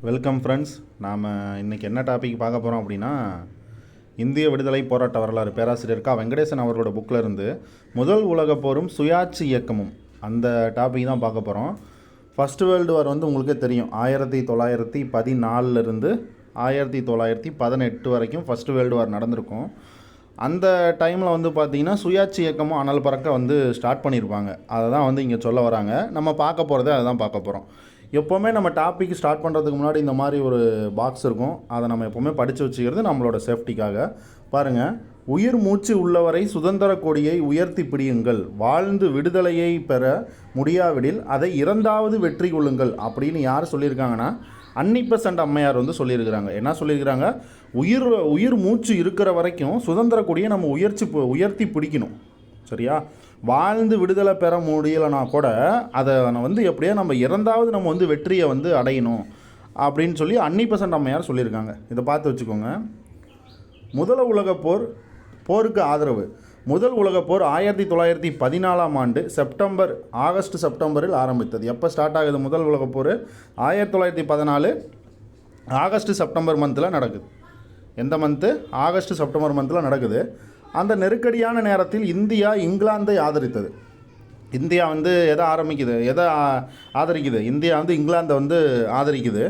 Welcome friends. நாம் இன்றைக்கி என்ன டாபிக் பார்க்க போகிறோம் அப்படின்னா, இந்திய விடுதலை போராட்ட வரலாறு பேராசிரியர் கா வெங்கடேசன் அவர்களோட புக்கில் இருந்து முதல் உலகப் போரும் சுயாட்சி இயக்கமும் அந்த டாபிக் தான் பார்க்க போகிறோம். ஃபஸ்ட்டு வேர்ல்டு வார் வந்து உங்களுக்கே தெரியும், 1914 1918 வரைக்கும் ஃபஸ்ட்டு வேர்ல்டு வார் நடந்திருக்கும். அந்த டைமில் வந்து பார்த்திங்கன்னா சுயாட்சி இயக்கமும் அனல் பறக்க வந்து ஸ்டார்ட் பண்ணியிருப்பாங்க. அதை தான் வந்து இங்கே சொல்ல வராங்க. நம்ம பார்க்க போகிறதே அதை தான் பார்க்க போகிறோம். எப்போவுமே நம்ம டாபிக் ஸ்டார்ட் பண்ணுறதுக்கு முன்னாடி இந்த மாதிரி ஒரு பாக்ஸ் இருக்கும், அதை நம்ம எப்போவுமே படித்து வச்சுக்கிறது நம்மளோட சேஃப்டிக்காக. பாருங்கள், உயிர் மூச்சு உள்ளவரை சுதந்திர கொடியை உயர்த்தி பிடியுங்கள், வாழ்ந்து விடுதலையை பெற முடியாவிடில் அதை இறந்தாவது வெற்றி கொள்ளுங்கள் அப்படின்னு யார் சொல்லியிருக்காங்கன்னா, அன்னிபெசன்ட் அம்மையார் வந்து சொல்லியிருக்கிறாங்க. என்ன சொல்லியிருக்கிறாங்க? உயிர் மூச்சு இருக்கிற வரைக்கும் சுதந்திர கொடியை நம்ம உயர்த்தி பிடிக்கணும். சரியா? வாழ்ந்து விடுதலை பெற முடியலைனா கூட அதை வந்து எப்படியோ நம்ம இறந்தாவது நம்ம வந்து வெற்றியை வந்து அடையணும் அப்படின்னு சொல்லி அன்னிபெசன்ட் அம்மையார் சொல்லியிருக்காங்க. இதை பார்த்து வச்சுக்கோங்க. முதல் உலகப் போருக்கு ஆதரவு. முதல் உலகப் போர் 1914 ஆகஸ்ட் செப்டம்பரில் ஆரம்பித்தது. எப்போ ஸ்டார்ட் ஆகுது முதல் உலகப் போர்? 1914 ஆகஸ்ட் செப்டம்பர் மந்தில் நடக்குது. எந்த மந்த்து? ஆகஸ்ட் செப்டம்பர் மந்தில் நடக்குது. அந்த நெருக்கடியான நேரத்தில் இந்தியா இங்கிலாந்தை ஆதரித்தது. இந்தியா வந்து எதை ஆதரிக்குது? இந்தியா வந்து இங்கிலாந்தை வந்து ஆதரிக்குது.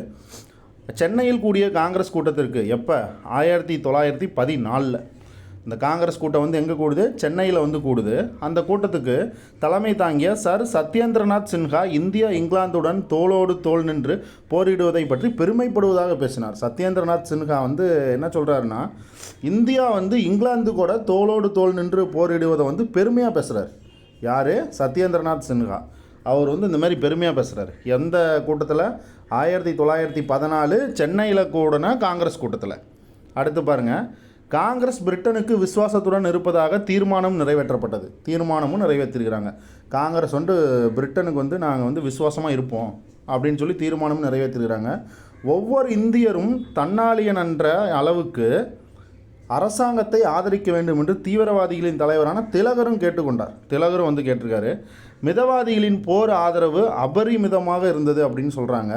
சென்னையில் கூடிய காங்கிரஸ் கூட்டத்திற்கு எப்போ? 1914 இந்த காங்கிரஸ் கூட்டம் வந்து எங்கே கூடுது? சென்னையில் வந்து கூடுது. அந்த கூட்டத்துக்கு தலைமை தாங்கிய சர் சத்யேந்திரநாத் சின்ஹா இந்தியா இங்கிலாந்துடன் தோளோடு தோள் நின்று போரிடுவதை பற்றி பெருமைப்படுவதாக பேசினார். சத்யேந்திரநாத் சின்ஹா வந்து என்ன சொல்கிறாருன்னா, இந்தியா வந்து இங்கிலாந்து கூட தோளோடு தோள் நின்று போரிடுவதை வந்து பெருமையாக பேசுகிறார். யார்? சத்யேந்திரநாத் சின்ஹா. அவர் வந்து இந்த மாதிரி பெருமையாக பேசுகிறார். எந்த கூட்டத்தில்? 1914 சென்னையில் கூடின காங்கிரஸ் கூட்டத்தில். அடுத்து பாருங்கள், காங்கிரஸ் பிரிட்டனுக்கு விசுவாசத்துடன் இருப்பதாக தீர்மானமும் நிறைவேற்றிருக்கிறாங்க. காங்கிரஸ் வந்து பிரிட்டனுக்கு வந்து நாங்கள் வந்து விசுவாசமாக இருப்போம் அப்படின்னு சொல்லி தீர்மானமும் நிறைவேற்றிருக்கிறாங்க. ஒவ்வொரு இந்தியரும் தன்னாலியன் என்ற அளவுக்கு அரசாங்கத்தை ஆதரிக்க வேண்டும் என்று தீவிரவாதிகளின் தலைவரான திலகரும் கேட்டுக்கொண்டார். திலகரும் வந்து கேட்டிருக்காரு. மிதவாதிகளின் போர் ஆதரவு அபரிமிதமாக இருந்தது அப்படின்னு சொல்கிறாங்க.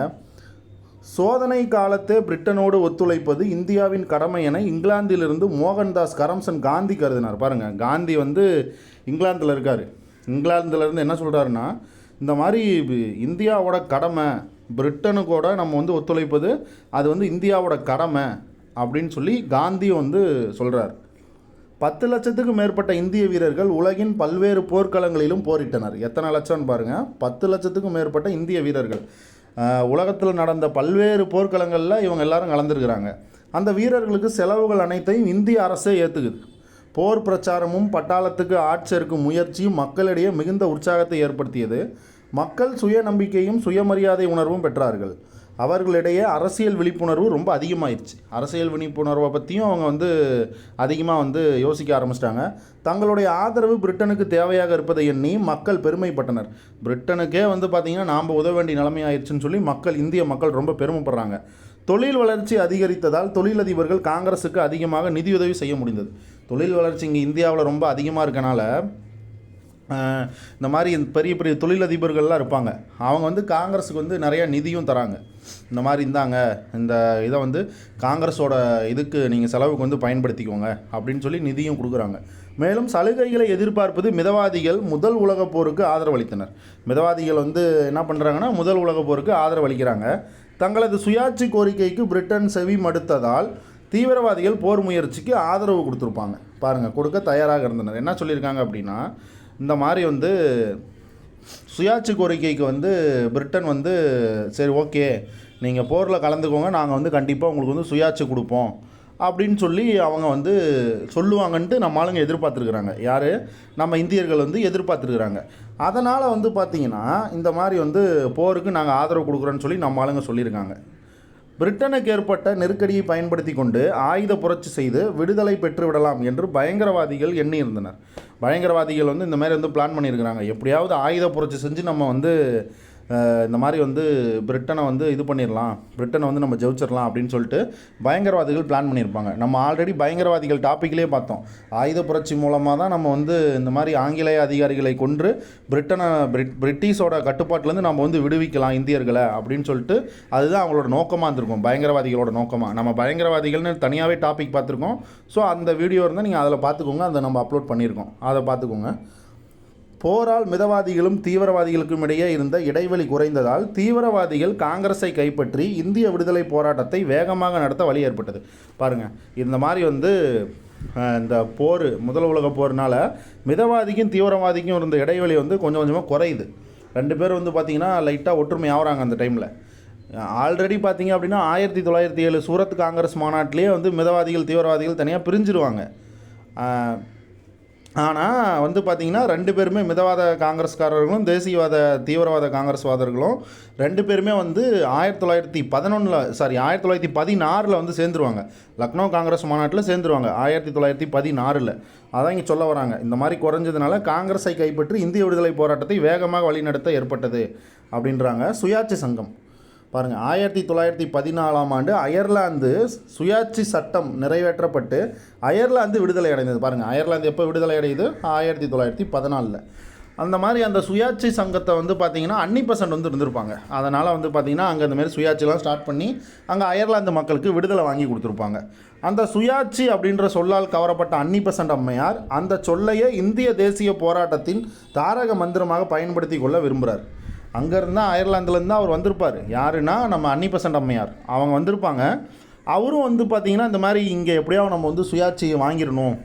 சோதனை காலத்தே பிரிட்டனோடு ஒத்துழைப்பது இந்தியாவின் கடமை என இங்கிலாந்திலிருந்து மோகன்தாஸ் கரம்சன் காந்தி கருதினார். பாருங்கள், காந்தி வந்து இங்கிலாந்தில் இருக்கார். இங்கிலாந்திலேருந்து என்ன சொல்கிறாருன்னா, இந்த மாதிரி இந்தியாவோட கடமை, பிரிட்டனுக்கூட நம்ம வந்து ஒத்துழைப்பது அது வந்து இந்தியாவோட கடமை அப்படின்னு சொல்லி காந்தி வந்து சொல்கிறார். 10 லட்சத்துக்கும் மேற்பட்ட இந்திய வீரர்கள் உலகின் பல்வேறு போர்க்களங்களிலும் போரிட்டனர். எத்தனை லட்சம்னு பாருங்கள், 10 லட்சத்துக்கும் மேற்பட்ட இந்திய வீரர்கள் உலகத்தில் நடந்த பல்வேறு போர்க்களங்களில் இவங்க எல்லாரும் கலந்துருக்கிறாங்க. அந்த வீரர்களுக்கு செலவுகள் அனைத்தையும் இந்திய அரசே ஏற்றுக்குது. போர் பிரச்சாரமும் பட்டாளத்துக்கு ஆட்சேர்க்கும் முயற்சியும் மக்களிடையே மிகுந்த உற்சாகத்தை ஏற்படுத்தியது. மக்கள் சுய நம்பிக்கையும் சுயமரியாதை உணர்வும் பெற்றார்கள். அவர்களிடையே அரசியல் விழிப்புணர்வு ரொம்ப அதிகமாகிடுச்சு. அரசியல் விழிப்புணர்வை பற்றியும் அவங்க வந்து அதிகமாக வந்து யோசிக்க ஆரம்பிச்சிட்டாங்க. தங்களுடைய ஆதரவு பிரிட்டனுக்கு தேவையாக இருப்பதை எண்ணி மக்கள் பெருமைப்பட்டனர். பிரிட்டனுக்கே வந்து பார்த்திங்கன்னா நாம் உதவ வேண்டிய நிலைமை ஆயிடுச்சுன்னு சொல்லி இந்திய மக்கள் ரொம்ப பெருமைப்படுறாங்க. தொழில் வளர்ச்சி அதிகரித்ததால் தொழிலதிபர்கள் காங்கிரஸுக்கு அதிகமாக நிதியுதவி செய்ய முடிந்தது. தொழில் வளர்ச்சி இங்கே இந்தியாவில் ரொம்ப அதிகமாக இருக்கனால இந்த மாதிரி பெரிய பெரிய தொழிலதிபர்கள்லாம் இருப்பாங்க. அவங்க வந்து காங்கிரஸுக்கு வந்து நிறையா நிதியும் தராங்க. இந்த மாதிரி இந்தாங்க, இந்த இதை வந்து காங்கிரஸோட இதுக்கு நீங்கள் செலவுக்கு வந்து பயன்படுத்திக்கோங்க அப்படின்னு சொல்லி நிதியும் கொடுக்குறாங்க. மேலும் சலுகைகளை எதிர்பார்ப்பது மிதவாதிகள் முதல் உலகப் போருக்கு ஆதரவளித்தனர். மிதவாதிகள் வந்து என்ன பண்ணுறாங்கன்னா, முதல் உலகப் போருக்கு ஆதரவளிக்கிறாங்க. தங்களது சுயாட்சி கோரிக்கைக்கு பிரிட்டன் செவி மடுத்ததால் தீவிரவாதிகள் போர் முயற்சிக்கு ஆதரவு கொடுத்துருப்பாங்க. பாருங்கள், கொடுக்க தயாராக இருந்தனர். என்ன சொல்லியிருக்காங்க அப்படின்னா, இந்த மாதிரி வந்து சுயாட்சி கோரிக்கைக்கு வந்து பிரிட்டன் வந்து சரி ஓகே நீங்கள் போரில் கலந்துக்கோங்க, நாங்கள் வந்து கண்டிப்பாக உங்களுக்கு வந்து சுயாட்சி கொடுப்போம் அப்படின்னு சொல்லி அவங்க வந்து சொல்லுவாங்கன்ட்டு நம்ம ஆளுங்க எதிர்பார்த்துருக்குறாங்க. யார்? நம்ம இந்தியர்கள் வந்து எதிர்பார்த்துருக்குறாங்க. அதனால் வந்து பார்த்திங்கன்னா இந்த மாதிரி வந்து போருக்கு நாங்கள் ஆதரவு கொடுக்குறோன்னு சொல்லி நம்ம ஆளுங்க சொல்லியிருக்காங்க. பிரிட்டனுக்கு ஏற்பட்ட நெருக்கடியை பயன்படுத்தி கொண்டு ஆயுத புரட்சி செய்து விடுதலை பெற்றுவிடலாம் என்று பயங்கரவாதிகள் எண்ணியிருந்தனர். பயங்கரவாதிகள் வந்து இந்த மாதிரி வந்து பிளான் பண்ணியிருக்கிறாங்க. எப்படியாவது ஆயுத புரட்சி செஞ்சு நம்ம வந்து இந்த மாதிரி வந்து பிரிட்டனை வந்து இது பண்ணிடலாம், பிரிட்டனை வந்து நம்ம ஜெயிச்சிடலாம் அப்படின்னு சொல்லிட்டு பயங்கரவாதிகள் பிளான் பண்ணியிருப்பாங்க. நம்ம ஆல்ரெடி பயங்கரவாதிகள் டாப்பிக்லேயே பார்த்தோம். ஆயுத புரட்சி மூலமாக தான் நம்ம வந்து இந்த மாதிரி ஆங்கிலேய அதிகாரிகளை கொன்று பிரிட்டிஷோட கட்டுப்பாட்டிலேருந்து நம்ம வந்து விடுவிக்கலாம் இந்தியர்களை அப்படின்னு சொல்லிட்டு அதுதான் அவங்களோட நோக்கமாக இருந்திருக்கும், பயங்கரவாதிகளோட நோக்கமாக. நம்ம பயங்கரவாதிகள்னு தனியாகவே டாபிக் பார்த்துருக்கோம். ஸோ அந்த வீடியோ இருந்தால் நீங்கள் அதில் பார்த்துக்கோங்க, அதை நம்ம அப்லோட் பண்ணியிருக்கோம், அதை பார்த்துக்கோங்க. போரால் மிதவாதிகளும் தீவிரவாதிகளுக்கும் இடையே இருந்த இடைவெளி குறைந்ததால் தீவிரவாதிகள் காங்கிரஸை கைப்பற்றி இந்திய விடுதலை போராட்டத்தை வேகமாக நடத்த வழி ஏற்பட்டது. பாருங்கள், இந்த மாதிரி வந்து இந்த போர், முதல் உலக போர்னால் மிதவாதிக்கும் தீவிரவாதிக்கும் இருந்த இடைவெளி வந்து கொஞ்சம் கொஞ்சமாக குறையுது. ரெண்டு பேரும் வந்து பார்த்திங்கன்னா லைட்டாக ஒற்றுமை ஆகிறாங்க அந்த டைமில். ஆல்ரெடி பார்த்திங்க அப்படின்னா 1907 சூரத் காங்கிரஸ் மாநாட்டிலே வந்து மிதவாதிகள் தீவிரவாதிகள் தனியாக பிரிஞ்சிருவாங்க. ஆனால் வந்து பார்த்திங்கன்னா ரெண்டு பேருமே மிதவாத காங்கிரஸ்காரர்களும் தேசியவாத தீவிரவாத காங்கிரஸ்வாதர்களும் ரெண்டு பேருமே வந்து 1916 வந்து சேர்ந்துருவாங்க. லக்னோ காங்கிரஸ் மாநாட்டில் சேர்ந்துருவாங்க 1916. அதான் இங்கே சொல்ல வராங்க. இந்த மாதிரி குறைஞ்சதுனால காங்கிரஸை கைப்பற்றி இந்திய விடுதலை போராட்டத்தை வேகமாக வழிநடத்த ஏற்பட்டது அப்படின்றாங்க. சுயாட்சி சங்கம் பாருங்கள், 1914 அயர்லாந்து சுயாட்சி சட்டம் நிறைவேற்றப்பட்டு அயர்லாந்து விடுதலை அடைந்தது. பாருங்கள், அயர்லாந்து எப்போ விடுதலை அடையுது? 1914. அந்த மாதிரி அந்த சுயாட்சி சங்கத்தை வந்து பார்த்திங்கன்னா அன்னிபெசன்ட் வந்து இருந்திருப்பாங்க. அதனால் வந்து பார்த்திங்கன்னா அங்கே இந்தமாரி சுயாட்சிலாம் ஸ்டார்ட் பண்ணி அங்கே அயர்லாந்து மக்களுக்கு விடுதலை வாங்கி கொடுத்துருப்பாங்க. அந்த சுயாட்சி அப்படின்ற சொல்லால் கவரப்பட்ட அன்னிபெசன்ட் அம்மையார் அந்த சொல்லையே இந்திய தேசிய போராட்டத்தின் தாரக மந்திரமாக பயன்படுத்தி கொள்ள விரும்புகிறார். அங்கேருந்து தான் அயர்லாந்துலேருந்து தான் அவர் வந்திருப்பார். யாருன்னா நம்ம அன்னிபெசன்ட் அம்மையார் அவங்க வந்திருப்பாங்க. அவரும் வந்து பார்த்திங்கன்னா இந்த மாதிரி இங்கே எப்படியாவது நம்ம வந்து சுயாட்சியை வாங்கிடணும்,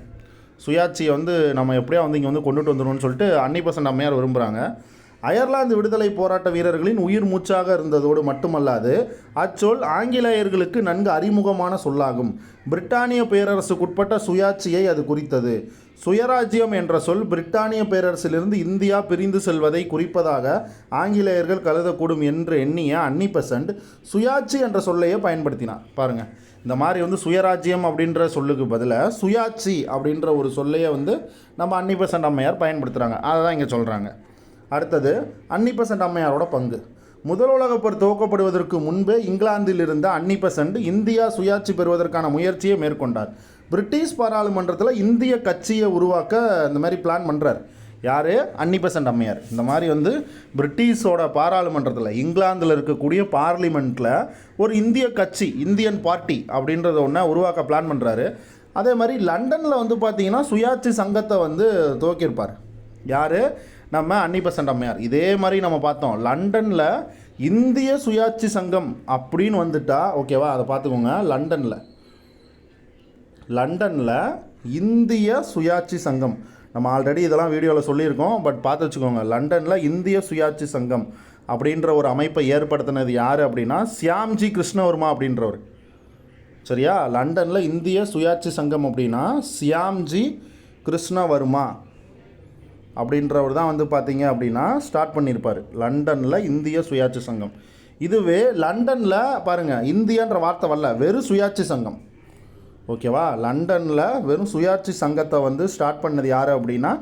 சுயாட்சியை வந்து நம்ம எப்படியா வந்து இங்கே வந்து கொண்டுட்டு வந்துடணும்னு சொல்லிட்டு அன்னிபெசன்ட் அம்மையார் விரும்புகிறாங்க. அயர்லாந்து விடுதலை போராட்ட வீரர்களின் உயிர் மூச்சாக இருந்ததோடு மட்டுமல்லாது அச்சொல் ஆங்கிலேயர்களுக்கு நன்கு அறிமுகமான சொல்லாகும். பிரிட்டானிய பேரரசுக்குட்பட்ட சுயாட்சியை அது குறித்தது. சுயராஜ்யம் என்ற சொல் பிரிட்டானிய பேரரசிலிருந்து இந்தியா பிரிந்து செல்வதை குறிப்பதாக ஆங்கிலேயர்கள் கருதக்கூடும் என்று எண்ணிய அன்னிபெசன்ட் சுயாட்சி என்ற சொல்லையே பயன்படுத்தினார். பாருங்கள், இந்த மாதிரி வந்து சுயராஜ்யம் அப்படின்ற சொல்லுக்கு பதிலாக சுயாட்சி அப்படின்ற ஒரு சொல்லையே வந்து நம்ம அன்னிபெசன்ட் அம்மையார் பயன்படுத்துகிறாங்க. அதை தான் இங்கே சொல்கிறாங்க. அடுத்தது அன்னிபெசன்ட் அம்மையாரோட பங்கு. முதல் உலகப் போர் துவக்கப்படுவதற்கு முன்பே இங்கிலாந்தில் இருந்த அன்னிபெசன்ட் இந்தியா சுயாட்சி பெறுவதற்கான முயற்சியை மேற்கொண்டார். பிரிட்டிஷ் பாராளுமன்றத்தில் இந்திய கட்சியை உருவாக்க இந்த மாதிரி பிளான் பண்ணுறார். யார்? அன்னிபெசன்ட் அம்மையார். இந்த மாதிரி வந்து பிரிட்டிஷோட பாராளுமன்றத்தில் இங்கிலாந்தில் இருக்கக்கூடிய பார்லிமெண்ட்டில் ஒரு இந்திய கட்சி, இந்தியன் பார்ட்டி அப்படின்றத ஒன்று உருவாக்க பிளான் பண்ணுறாரு. அதே மாதிரி லண்டனில் வந்து பார்த்திங்கன்னா சுயாட்சி சங்கத்தை வந்து துவக்கியிருப்பார். யார்? நம்ம அன்னிபெசன்ட் அம்மையார். இதே மாதிரி நம்ம பார்த்தோம், லண்டனில் இந்திய சுயாட்சி சங்கம் அப்படின்னு வந்துட்டா ஓகேவா, அதை பார்த்துக்கோங்க. லண்டனில் இந்திய சுயாட்சி சங்கம், நம்ம ஆல்ரெடி இதெல்லாம் வீடியோவில் சொல்லியிருக்கோம், பட் பார்த்து வச்சுக்கோங்க. லண்டனில் இந்திய சுயாட்சி சங்கம் அப்படின்ற ஒரு அமைப்பை ஏற்படுத்தினது யார் அப்படின்னா சியாம்ஜி கிருஷ்ணவர்மா அப்படின்றவர். சரியா? லண்டனில் இந்திய சுயாட்சி சங்கம் அப்படின்னா சியாம்ஜி கிருஷ்ணவர்மா அப்படின்றவர் தான் வந்து பார்த்தீங்க அப்படின்னா ஸ்டார்ட் பண்ணியிருப்பார் லண்டனில் இந்திய சுயாட்சி சங்கம். இதுவே லண்டனில் பாருங்கள், இந்தியன்ற வார்த்தை வரல, வெறும் சுயாட்சி சங்கம். ஓகேவா? லண்டனில் வெறும் சுயாட்சி சங்கத்தை வந்து ஸ்டார்ட் பண்ணது யார் அப்படின்னா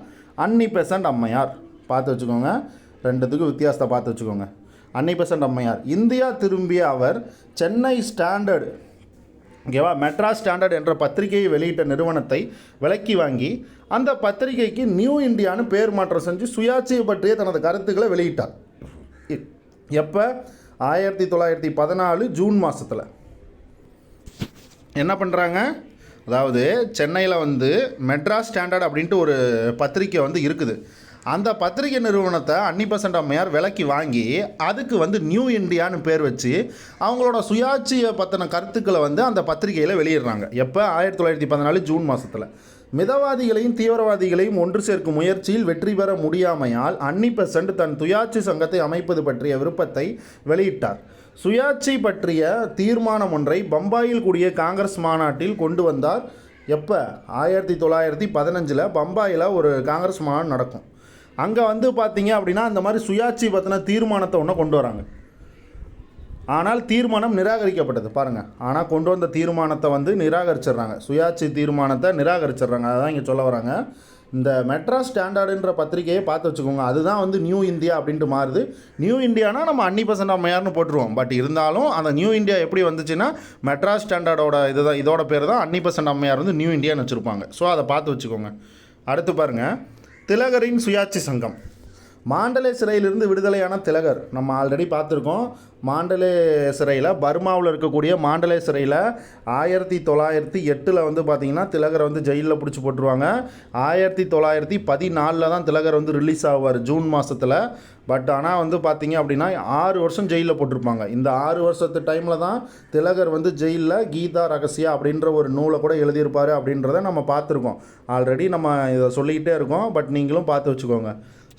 அன்னிபெசன்ட் அம்மையார். பார்த்து வச்சுக்கோங்க, ரெண்டுத்துக்கும் வித்தியாசத்தை பார்த்து வச்சுக்கோங்க. அன்னிபெசன்ட் அம்மையார். இந்தியா திரும்பிய அவர் சென்னை ஸ்டாண்டர்டு, ஓகேவா, மெட்ராஸ் ஸ்டாண்டர்ட் என்ற பத்திரிகையை வெளியிட்ட நிறுவனத்தை விலக்கி வாங்கி அந்த பத்திரிகைக்கு நியூ இந்தியான்னு பேர் மாற்றம் செஞ்சு சுயாட்சியை பற்றிய தனது கருத்துக்களை வெளியிட்டார். எப்போ? 1914 ஜூன் மாதத்தில். என்ன பண்ணுறாங்க? அதாவது சென்னையில் வந்து மெட்ராஸ் ஸ்டாண்டர்ட் அப்படின்ட்டு ஒரு பத்திரிக்கை வந்து இருக்குது. அந்த பத்திரிகை நிறுவனத்தை அன்னிபெசன்ட் அம்மையார் விலைக்கு வாங்கி அதுக்கு வந்து நியூ இந்தியான்னு பேர் வச்சு அவங்களோட சுயாட்சியை பற்றின கருத்துக்களை வந்து அந்த பத்திரிகையில் வெளியிடுறாங்க. எப்போ? 1914 ஜூன் மாதத்தில். மிதவாதிகளையும் தீவிரவாதிகளையும் ஒன்று சேர்க்கும் முயற்சியில் வெற்றி பெற முடியாமையால் அன்னிபெசன்ட் தன் சுயாட்சி சங்கத்தை அமைப்பது பற்றிய விருப்பத்தை வெளியிட்டார். சுயாட்சி பற்றிய தீர்மானம் ஒன்றை பம்பாயில் கூடிய காங்கிரஸ் மாநாட்டில் கொண்டு வந்தார். எப்போ? 1915 பம்பாயில் ஒரு காங்கிரஸ் மாநாடு நடக்கும். அங்கே வந்து பார்த்தீங்க அப்படின்னா இந்த மாதிரி சுயாட்சி பற்றின தீர்மானத்தை ஒன்று கொண்டு வராங்க. ஆனால் தீர்மானம் நிராகரிக்கப்பட்டது. பாருங்கள், ஆனால் கொண்டு வந்த தீர்மானத்தை வந்து நிராகரிச்சிடுறாங்க. சுயாட்சி தீர்மானத்தை நிராகரிச்சிடுறாங்க. அதான் இங்கே சொல்ல வராங்க. இந்த மெட்ராஸ் ஸ்டாண்டர்டுன்ற பத்திரிகையை பார்த்து வச்சுக்கோங்க. அதுதான் வந்து நியூ இந்தியா அப்படின்ட்டு மாறுது. நியூ இந்தியானா நம்ம அன்னிபெசன்ட் அம்மையார்னு போட்டுருவோம். பட் இருந்தாலும் அந்த நியூ இந்தியா எப்படி வந்துச்சுன்னா மெட்ராஸ் ஸ்டாண்டர்டோட இதுதான், இதோட பேர் தான் அன்னிபெசன்ட் அம்மையார் வந்து நியூ இந்தியான்னு வச்சுருப்பாங்க. ஸோ அதை பார்த்து வச்சுக்கோங்க. அடுத்து பாருங்கள், திலகரின் சுயாட்சி சங்கம். மாண்டலே சிறையிலிருந்து விடுதலையான திலகர் நம்ம ஆல்ரெடி பார்த்துருக்கோம். மாண்டலே சிறையில், பர்மாவில் இருக்கக்கூடிய மாண்டலே சிறையில் 1908 வந்து பார்த்திங்கன்னா திலகரை வந்து ஜெயிலில் பிடிச்சி போட்டுருவாங்க. 1914 தான் திலகர் வந்து ரிலீஸ் ஆவார், ஜூன் மாதத்தில். பட் ஆனால் வந்து பார்த்திங்க அப்படின்னா 6 வருஷம் ஜெயிலில் போட்டிருப்பாங்க. இந்த 6 வருஷத்து டைமில் தான் திலகர் வந்து ஜெயிலில் கீதா ரகசியா அப்படின்ற ஒரு நூலை கூட எழுதியிருப்பார் அப்படின்றத நம்ம பார்த்துருக்கோம். ஆல்ரெடி நம்ம இதை சொல்லிக்கிட்டே இருக்கோம். பட் நீங்களும் பார்த்து வச்சுக்கோங்க.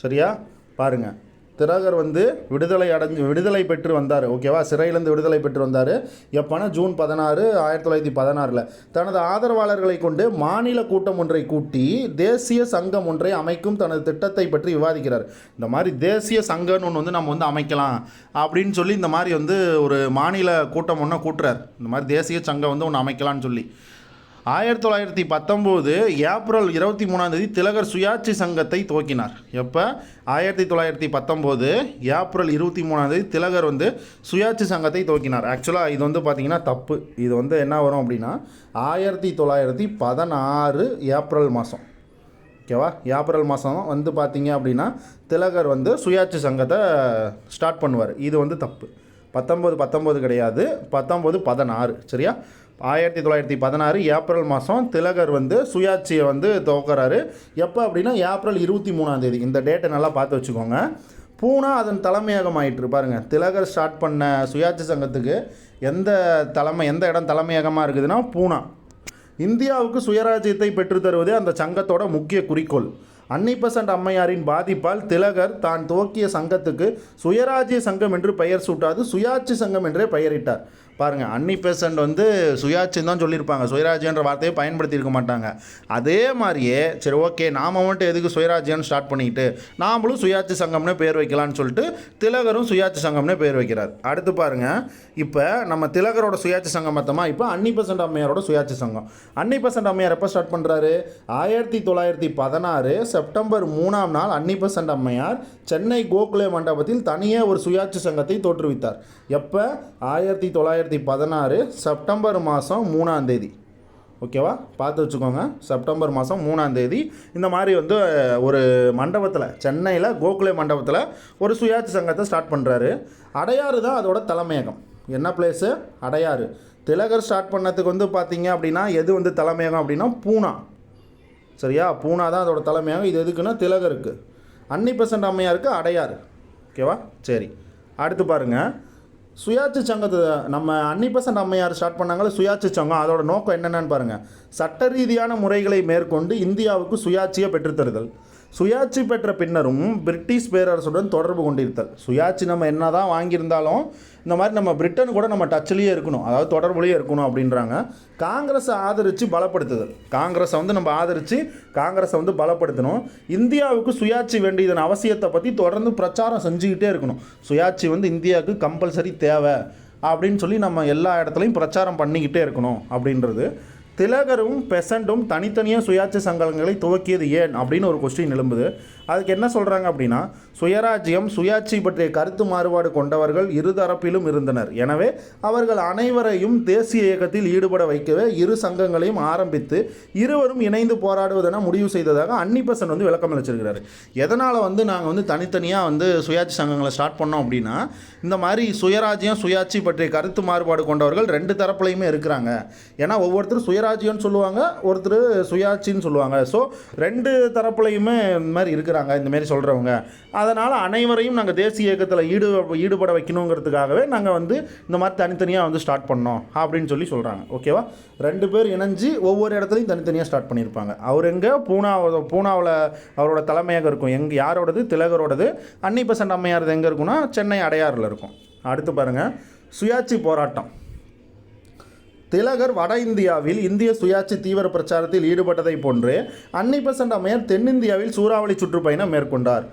சரியா? பாருங்கள், திலகர் வந்து விடுதலை பெற்று வந்தார். ஓகேவா? சிறையிலேருந்து விடுதலை பெற்று வந்தார். எப்போனா ஜூன் 16, 1916. தனது ஆதரவாளர்களை கொண்டு மாநில கூட்டம் ஒன்றை கூட்டி தேசிய சங்கம் ஒன்றை அமைக்கும் தனது திட்டத்தை பற்றி விவாதிக்கிறார். இந்த மாதிரி தேசிய சங்கம்னு ஒன்று வந்து நம்ம வந்து அமைக்கலாம் அப்படின்னு சொல்லி இந்த மாதிரி வந்து ஒரு மாநில கூட்டம் ஒன்று கூட்டுறார். இந்த மாதிரி தேசிய சங்கம் வந்து ஒன்று அமைக்கலான்னு சொல்லி 1919 ஏப்ரல் 23 திலகர் சுயாட்சி சங்கத்தை துவக்கினார். எப்போ? 1919 ஏப்ரல் 23 திலகர் வந்து சுயாட்சி சங்கத்தை துவக்கினார். ஆக்சுவலாக இது வந்து பார்த்திங்கன்னா தப்பு. இது வந்து என்ன வரும் அப்படின்னா 1916 ஏப்ரல் மாதம். ஓகேவா? ஏப்ரல் மாதம் வந்து பார்த்திங்க அப்படின்னா திலகர் வந்து சுயாட்சி சங்கத்தை ஸ்டார்ட் பண்ணுவார். இது வந்து தப்பு. 1919 கிடையாது, 1916. சரியா? 1916 ஏப்ரல் மாதம் திலகர் வந்து சுயாட்சியை வந்து துவக்கிறாரு. எப்போ அப்படின்னா ஏப்ரல் 23 இந்த டேட்டை நல்லா பார்த்து வச்சுக்கோங்க. பூனா அதன் தலைமையகம் ஆகிட்டு பாருங்கள். திலகர் ஸ்டார்ட் பண்ண சுயாட்சி சங்கத்துக்கு எந்த இடம் தலைமையகமாக இருக்குதுன்னா பூனா. இந்தியாவுக்கு சுயராஜ்யத்தை பெற்றுத்தருவதே அந்த சங்கத்தோட முக்கிய குறிக்கோள். அன்னிபெசன்ட் அம்மையாரின் பாதிப்பால் திலகர் தான் துவக்கிய சங்கத்துக்கு சுயராஜ்ய சங்கம் என்று பெயர் சூட்டாது சுயாட்சி சங்கம் என்றே பெயரிட்டார். பாருங்கள், அன்னிபெசன்ட் வந்து சுயாட்சின்னு தான் சொல்லியிருப்பாங்க, சுயராஜ்யன்ற வார்த்தையை பயன்படுத்தியிருக்க மாட்டாங்க. அதே மாதிரியே சரி ஓகே நாம் மட்டும் எதுக்கு சுயராஜ்யம்னு ஸ்டார்ட் பண்ணிக்கிட்டு நாமளும் சுயாட்சி சங்கம்னே பேர் வைக்கலான்னு சொல்லிட்டு திலகரும் சுயாட்சி சங்கம்னே பேர் வைக்கிறார். அடுத்து பாருங்கள், இப்போ நம்ம திலகரோட சுயாட்சி சங்கம் மொத்தமாக இப்போ அன்னிபெசன்ட் அம்மையாரோட சுயாட்சி சங்கம். அன்னிபெசன்ட் அம்மையார் எப்போ ஸ்டார்ட் பண்ணுறாரு? 1916 செப்டம்பர் 3 அன்னிபெசன்ட் அம்மையார் சென்னை கோகுலே மண்டபத்தில் தனியே ஒரு சுயாட்சி சங்கத்தை தோற்றுவித்தார். எப்போ? 1916 செப்டம்பர் மாதம் 3 ஓகேவா? பார்த்து வச்சுக்கோங்க. செப்டம்பர் மாதம் 3 இந்த மாதிரி வந்து ஒரு மண்டபத்தில், சென்னையில் கோகுலே மண்டபத்தில் ஒரு சுயாட்சி சங்கத்தை ஸ்டார்ட் பண்ணுறாரு. அடையாறு தான் அதோட தலைமையகம். என்ன பிளேஸு? அடையாறு. திலகர் ஸ்டார்ட் பண்ணதுக்கு வந்து பார்த்திங்க அப்படின்னா எது வந்து தலைமையகம் அப்படின்னா பூனா. சரியா? பூனா தான் அதோட தலைமையகம். இது எதுக்குன்னா திலகருக்கு. அன்னிபெசன்ட் அம்மையாருக்கு அடையாறு. ஓகேவா? சரி, அடுத்து பாருங்கள், சுயாட்சி சங்கத்தை நம்ம அன்னிபெசன்ட் அம்மையார் ஸ்டார்ட் பண்ணாங்களே சுயாட்சி சங்கம். அதோட நோக்கம் என்னென்னு பாருங்கள். சட்ட ரீதியான முறைகளை மேற்கொண்டு இந்தியாவுக்கு சுயாட்சியை பெற்றுத்தருதல். சுயாட்சி பெற்ற பின்னரும் பிரிட்டிஷ் பேரரசுடன் தொடர்பு கொண்டிருத்தல். சுயாட்சி நம்ம என்ன தான் வாங்கியிருந்தாலும் இந்த மாதிரி நம்ம பிரிட்டன் கூட நம்ம டச்சிலேயே இருக்கணும், அதாவது தொடர்புலேயே இருக்கணும் அப்படின்றாங்க. காங்கிரஸை ஆதரித்து பலப்படுத்துதல். காங்கிரஸை வந்து நம்ம ஆதரித்து காங்கிரஸை வந்து பலப்படுத்தணும். இந்தியாவுக்கு சுயாட்சி வேண்டியதன் அவசியத்தை பற்றி தொடர்ந்து பிரச்சாரம் செஞ்சுக்கிட்டே இருக்கணும். சுயாட்சி வந்து இந்தியாவுக்கு கம்பல்சரி தேவை அப்படின்னு சொல்லி நம்ம எல்லா இடத்துலையும் பிரச்சாரம் பண்ணிக்கிட்டே இருக்கணும் அப்படின்றது. திலகரும் பெசண்டும் தனித்தனியாக சுயாட்சி சங்கங்களை துவக்கியது ஏன் அப்படின்னு ஒரு கொஸ்டின் எழும்புது. அதுக்கு என்ன சொல்கிறாங்க அப்படின்னா, சுயராஜ்யம் சுயாட்சி பற்றிய கருத்து மாறுபாடு கொண்டவர்கள் இருதரப்பிலும் இருந்தனர். எனவே அவர்கள் அனைவரையும் தேசிய இயக்கத்தில் ஈடுபட வைக்கவே இரு சங்கங்களையும் ஆரம்பித்து இருவரும் இணைந்து போராடுவதென முடிவு செய்ததாக அன்னிபெசன்ட் வந்து விளக்கம் அளிச்சிருக்கிறாரு. எதனால் வந்து நாங்கள் வந்து தனித்தனியாக வந்து சுயாட்சி சங்கங்களை ஸ்டார்ட் பண்ணோம் அப்படின்னா, இந்த மாதிரி சுயராஜ்யம் சுயாட்சி பற்றிய கருத்து மாறுபாடு கொண்டவர்கள் ரெண்டு தரப்புலையுமே இருக்கிறாங்க. ஏன்னா ஒவ்வொருத்தரும் சுயராஜ்யம்னு சொல்லுவாங்க, ஒருத்தர் சுயாட்சின்னு சொல்லுவாங்க. ஸோ ரெண்டு தரப்புலையுமே இந்த மாதிரி இருக்கிறாங்க இந்தமாரி சொல்கிறவங்க. அதனால் அனைவரையும் நாங்கள் தேசிய இயக்கத்தில் ஈடுபட வைக்கணுங்கிறதுக்காகவே நாங்கள் வந்து இந்த மாதிரி தனித்தனியாக வந்து ஸ்டார்ட் பண்ணோம் அப்படின்னு சொல்கிறாங்க. ஓகேவா? ரெண்டு பேர் இணைஞ்சு ஒவ்வொரு இடத்துலையும் தனித்தனியாக ஸ்டார்ட் பண்ணியிருப்பாங்க. அவர் எங்கே? பூனாவில் அவரோட தலைமையாக இருக்கும். யாரோடது? திலகரோடது. அன்னிபெசன்ட் அம்மையார் எங்கே இருக்குன்னா சென்னை அடையாறில் இருக்கும். அடுத்து பாருங்கள், சுயாட்சி போராட்டம். திலகர் வட இந்தியாவில் இந்திய சுயாட்சி தீவிர பிரச்சாரத்தில் ஈடுபட்டதை போன்று அன்னிபெசன்ட் அம்மையார் தென்னிந்தியாவில் சூறாவளி சுற்றுப்பயணம் மேற்கொண்டார்.